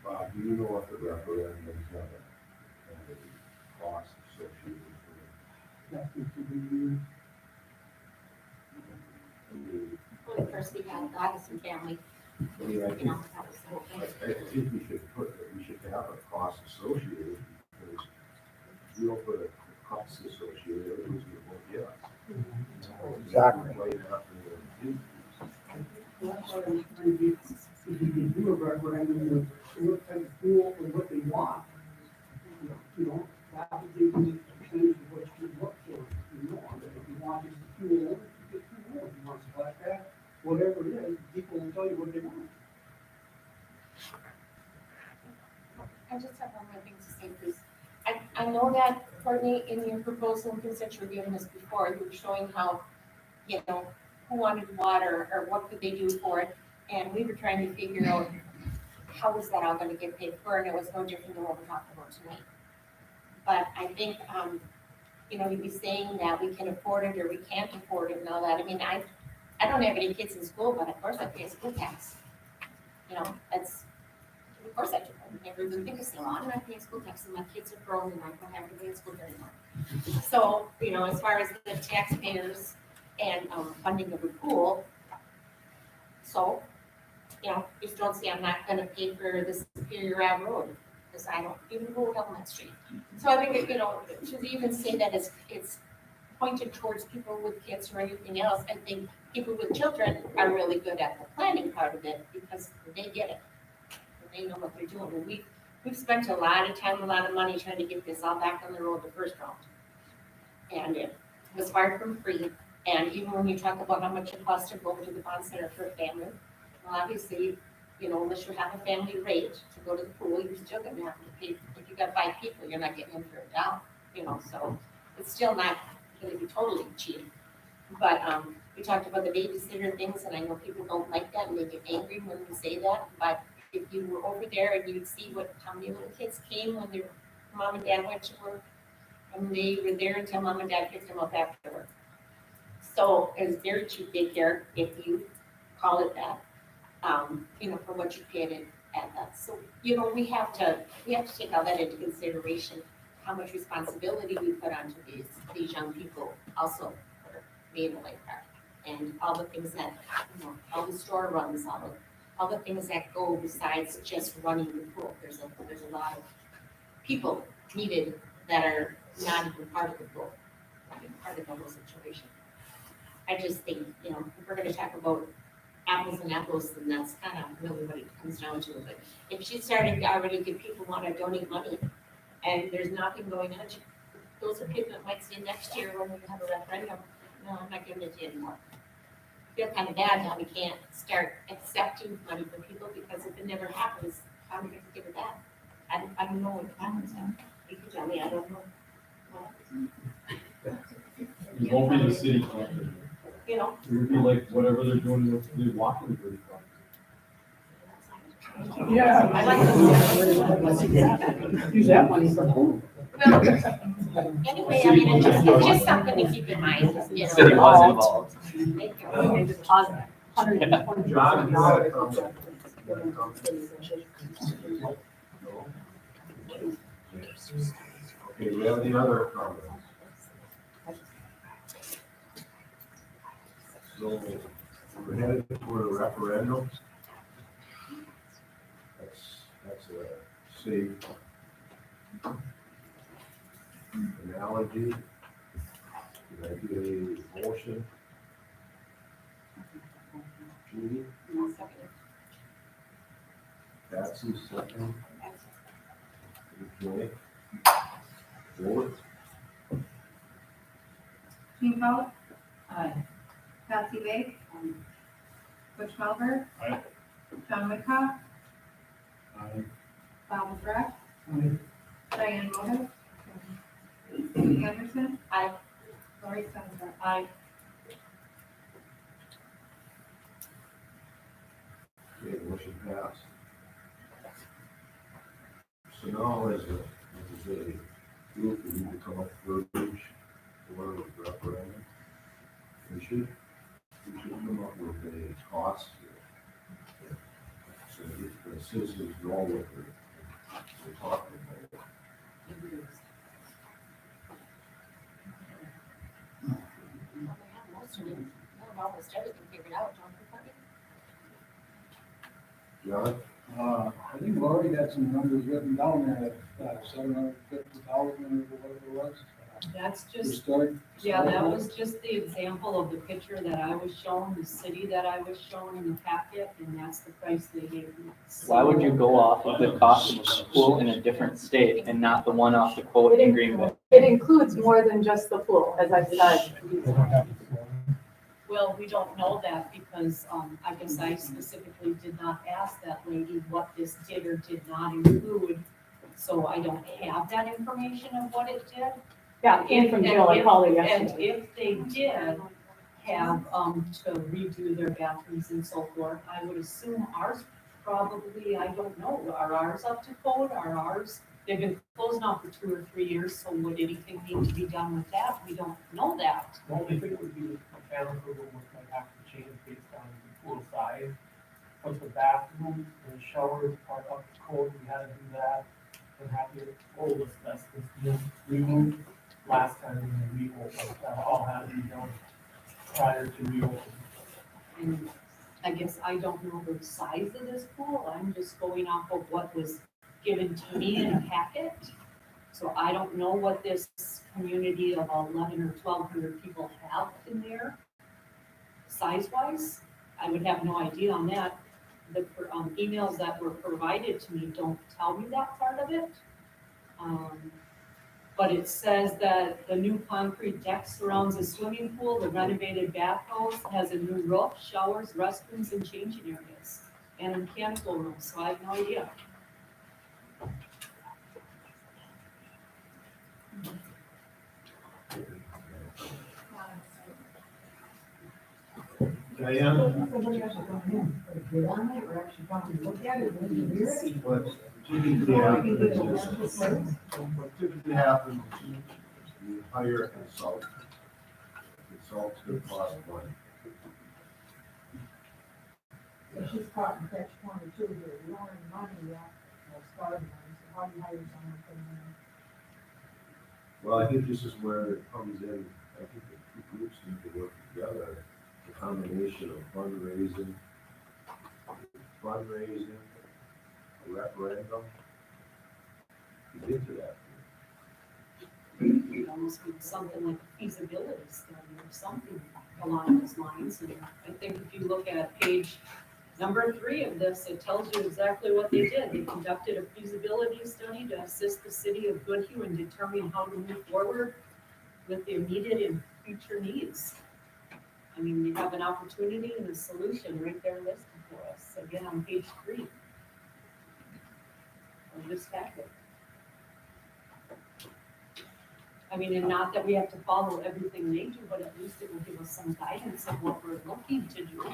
Bob, do you know what the referendums have a cost associated with it? That's what we Well, first we had the Augustine family. I mean, I think, You know, that was the whole thing. I think we should have a cost associated, because if you don't put a cost associated, everybody's gonna vote yes. Exactly. Right after the- That's why I'm trying to get, if you can do a referendum, what kind of pool and what they want. You know, that would give you a percentage of what you look for, you know, if you want just a pool, you get two more, if you want splash pad, whatever it is, people will tell you what they want. I just have one more thing to say, please. I know that, Courtney, in your proposal, things that you were giving us before, you were showing how, you know, who wanted water or what could they do for it. And we were trying to figure out how was that all gonna get paid for, and it was no different than what we're talking about tonight. But I think, you know, you'd be saying that we can afford it or we can't afford it and all that. I mean, I don't have any kids in school, but of course I pay a school tax. You know, that's, of course I do. I never even think of saying, well, I'm not paying school tax, and my kids are grown and I don't have to pay school tax anymore. So, you know, as far as the taxpayers and funding of the pool, so, you know, just don't say I'm not gonna pay for the Superior Ave Road, because I don't even go down that street. So I think, you know, to even say that it's pointed towards people with kids or anything else, I think people with children are really good at the planning part of it, because they get it. They know what they're doing, and we've spent a lot of time, a lot of money trying to get this all back on the road the first round. And it was far from free, and even when you talk about how much it costs to go to the bond center for a family, well, obviously, you know, unless you have a family rate to go to the pool, you're still gonna have to pay, if you got 5 people, you're not getting in for $1, you know, so it's still not gonna be totally cheap. But, we talked about the babysitter things, and I know people don't like that, and they get angry when we say that, but if you were over there and you'd see how many little kids came when their mom and dad went to work, and they were there until mom and dad picked them up after work. So it's very cheap daycare, if you call it that, you know, for what you paid it at that. So, you know, we have to take all that into consideration, how much responsibility we put onto these young people also for being a lifeguard. and all the things that, you know, all the store runs, all the things that go besides just running the pool. There's a lot of people needed that are not even part of the pool, not even part of the whole situation. I just think, you know, if we're gonna talk about apples and apples, then that's kind of really what it comes down to. But if she started to already get people want to donate money and there's nothing going on, those are people that might say next year when we have a referendum, no, I'm not giving it to you anymore. I feel kind of bad now we can't start accepting money from people because if it never happens, how are we going to give it back? I don't know what happens now. You can tell me, I don't know. You won't be the city collector. You know, It would be like whatever they're doing with the walking bridge. Yeah. I like Use that money for food. well, anyway, I mean, it's just something to keep in mind, you know. City was involved. Thank you. They deposit $120. John, you had a comment. You had a comment? No? Okay, do we have any other comments? So we're headed toward a referendum. That's a safe analogy. Did I get a motion? Judy? Patsy, second. Okay. Vote. King Philip, Aye. Patsy Bake, Butch Melver. Aye. John Wickoff, Aye. Bob Breck, Aye. Diane Moda, Susie Anderson. Aye. Lori Senator. Aye. Okay, motion passed. So now as a group, we need to come up with verbiage for the referendum. We should come up with a cost. So that the citizens know what we're talking about. Most of it, almost everything figured out, don't you, John? I think Lori got some numbers written down there, 750,000 or whatever it was. That's To just, start. yeah, that was just the example of the picture that I was shown, the city that I was shown in the packet, and that's the price they gave me. Why would you go off of the cost of a pool in a different state and not the one off the quote in Green Bay? It includes more than just the pool, as I said. Well, we don't know that because, I guess I specifically did not ask that lady what this did or did not include. So I don't have that information of what it did. Yeah, it came from Jill, I called her And yesterday. if they did have, to redo their bathrooms and so forth, I would assume ours probably, I don't know, are ours up to code, are ours? They've been closed now for 2 or 3 years, so would anything need to be done with that? We don't know that. The only thing would be mechanical room, which might have to change based on the pool size. But the bathroom and the showers are up to code, we had to do that. And have your old asbestos removed last time we reopened, that all had to be done prior to reopening. And I guess I don't know the size of this pool, I'm just going off of what was given to me in a packet. So I don't know what this community of 11 or 1,200 people have in there, size-wise. I would have no idea on that. The emails that were provided to me don't tell me that part of it. But it says that the new concrete deck surrounds a swimming pool, the renovated bathhouse has a new roof, showers, restrooms, and changing areas, and a mechanical room, so I have no idea. Diane? What typically happens, you hire a consultant. Consultants could cost money. She's caught in catch 22 here, you don't have money yet, or starting money, so how do you hire someone from there? Well, I think this is where it comes in, I think the two groups need to work together. a combination of fundraising, a referendum. You get to that. It almost be something like a feasibility study or something along those lines. And I think if you look at page number 3 of this, it tells you exactly what they did. They conducted a feasibility study to assist the city of Goodhue in determining how to move forward with the immediate and future needs. I mean, we have an opportunity and a solution right there listed for us, again, on page 3 of this packet. I mean, and not that we have to follow everything they do, but at least it will give us some guidance of what we're looking to do.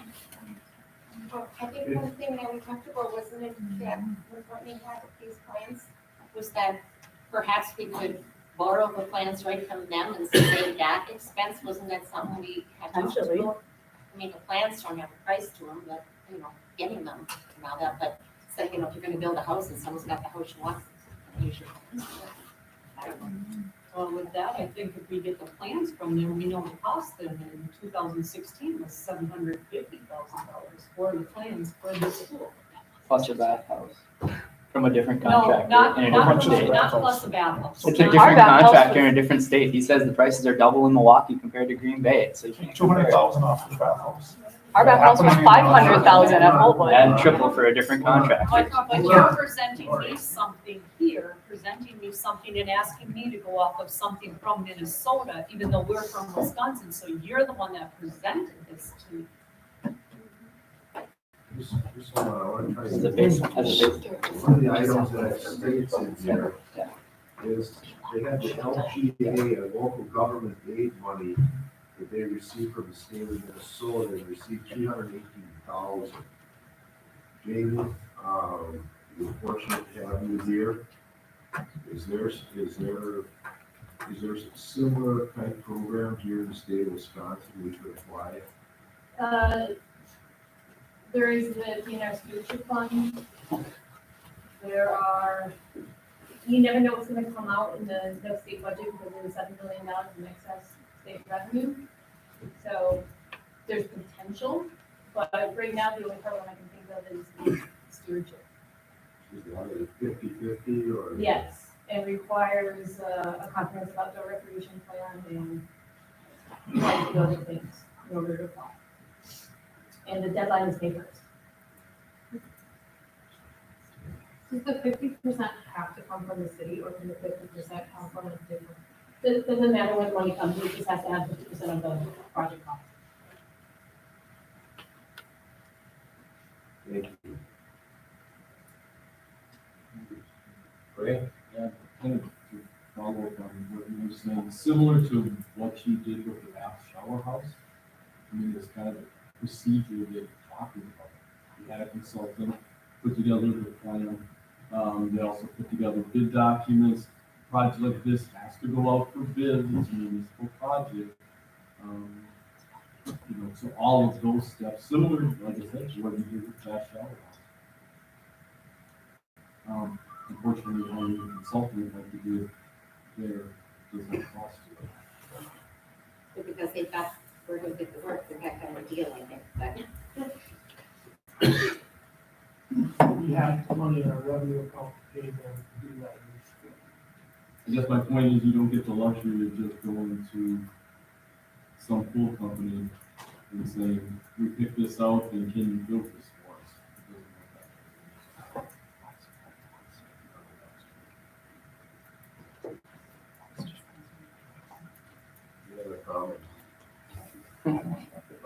Well, I think one thing that we talked about, wasn't it, that when Courtney had these plans, was that perhaps we could borrow the plans right from them and save that expense? Wasn't that something we had talked Potentially. about? I mean, the plans don't have a price to them, but, you know, getting them and all that, but it's like, you know, if you're gonna build a house and someone's got the house you want, use your plans. I don't know. Well, with that, I think if we get the plans from them, we know the cost then in 2016 was $750,000 for the plans for the school. Plus a bathhouse from a different No, contractor not, in a not, different state. not plus a bathhouse. It's a Not- different bathhouse contractor was- in a different state. He says the prices are double in Milwaukee compared to Green Bay, so you can't compare. $200,000 off the bathhouse. Our bathhouse was 500,000 at Hopewood. And triple for a different contractor. But you're presenting me something here, presenting me something and asking me to go off of something from Minnesota, even though we're from Wisconsin, so you're the one that presented this to me. Just I want to try As a to. base, as a base. One of the items that I stated in here is they had the LGA, a local government aid money that they received from the state of Minnesota. They received $318,000. Jamie, we're fortunate to have you here. Is there a similar type program here in the state of Wisconsin we could apply? There is the DNR Stewardship Fund. There are, you never know what's gonna come out in the state budget because there's $7 million in excess state revenue. So there's potential, but right now the only program I can think of is stewardship. Is it 50/50 or? Yes, it requires a comprehensive outdoor recreation plan and like the other things in order to apply. And the deadline is May 1st. Does the 50% have to come from the city or can the 50% come from a different? It doesn't matter where the money comes, it just has to have 50% of the project cost. Thank you. Ray? Yeah, kind of to follow up on what you were saying, similar to what you did with the bath shower house. I mean, it's kind of a procedure that you're talking about. You had a consultant put together the plan. They also put together bid documents. A project like this has to go out for bid. It's a municipal project. You know, so all of those steps, similar, like I said, to what you did with the bath shower house. Unfortunately, only the consultant had to do it there, doesn't cost you. But because they thought we're gonna get the work, they're not gonna deal, I think, but. We have the money in our revenue account to pay them to do that. I guess my point is you don't get the luxury of just going to some pool company and saying, we picked this out and can you build this for us? It doesn't work that way. Any other comments?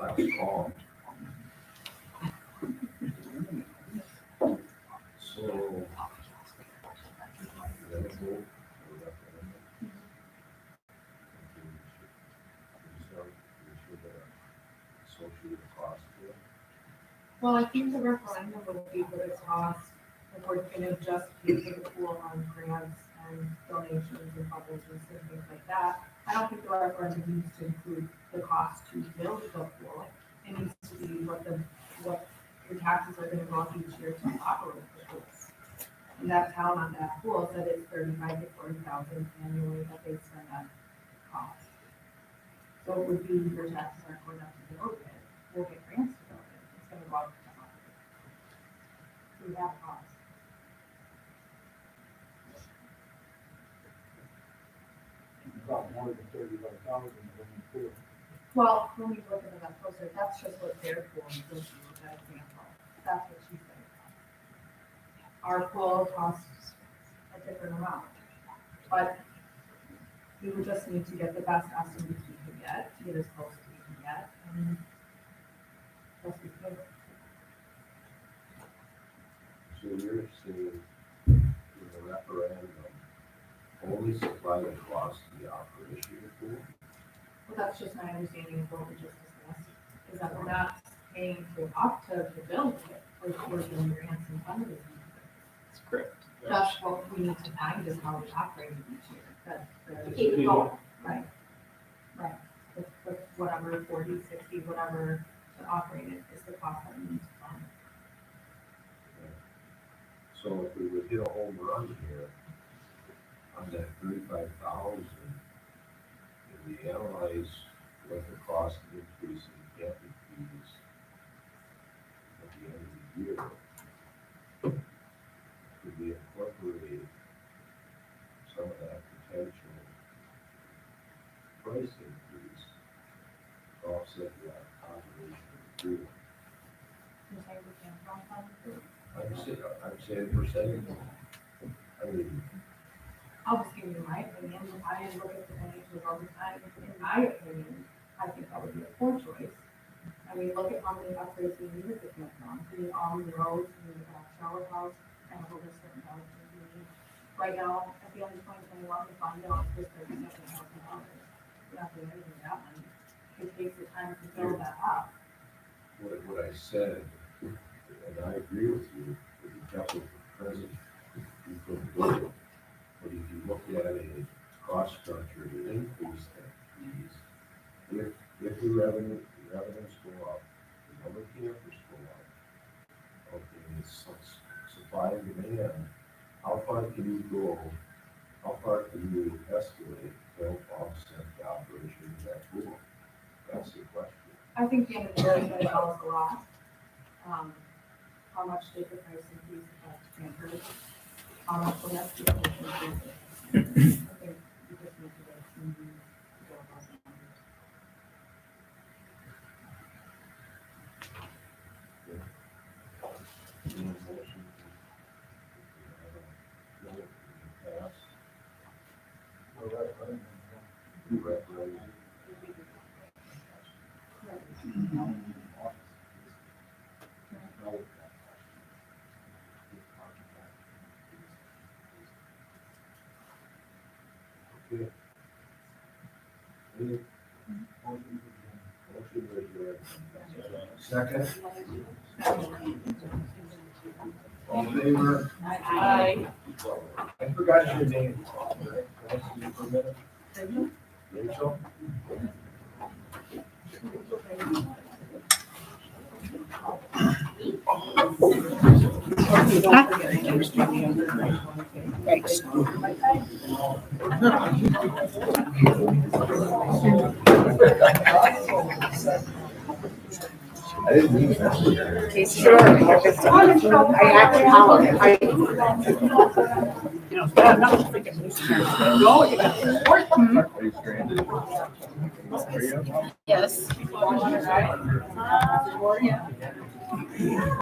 Last call. So. Associated cost to it. Well, I think the referendum would be for the cost, if we're gonna just pay for the pool on grants and donations and fundraisers and things like that. I don't think the referendum needs to include the cost to build the pool. It needs to be what your taxes are gonna go up each year to operate the pools. And that town on that pool said it's 35 to 40,000 annually that they spend on cost. So it would be your taxes are going up to build it. we'll get grants to build it, it's gonna go out to the operator. We have costs. About more than 35,000 when you do it. Well, when we look at that closer, that's just what they're for, just to use that example, that's what she said. Our pool costs a different amount, but we would just need to get the best estimates we can get, to get as close as we can get, and that's we can. So you're saying in the referendum, only supply the cost of the operation of the pool? Well, that's just my understanding of what we just discussed, is that we're not paying to build it, we're doing grants and fundraising. That's correct. That's what we need to find is how we operate it each year, that, To keep it going. right, right. With whatever 40, 60, whatever to operate it is the cost that we need to fund. So if we would hit a home run here on that 35,000, and we analyze what the cost of increasing camping fees at the end of the year, could we incorporate some of that potential price increase to offset the operation of the pool? You're saying we can't fund it? I'm saying percentage. I mean, I'll just give you my opinion, I look at the financials all the time, in my opinion, I think that would be a poor choice. I mean, look at how many upgrades we need at the campground, we need all the roads, we need a shower house, and a whole list of things we need. Right now, at the end of 2021, the fund balance was $37,000. We're not doing anything with that money, it takes the time to build that up. what I said, and I agree with you, that the capital present, you couldn't do it. But if you look at a cost structure to increase that fees, if the revenues go up, the number of campers go up, okay, it's supply and demand, how far can you go, how far can you escalate to help offset the operation of that pool? That's the question. I think the end of the day, that tells a lot. How much did the price increase affect campers? How much will that be increase? I think we just need to go across the numbers. Okay. Any motion to adjourn? Second? All in favor? Aye. I forgot your name. Can I see you for a minute? Rachel? I didn't mean that. Sure. I actually, you know, I'm not thinking. No, you got it. Are you stranded? Are you? Yes.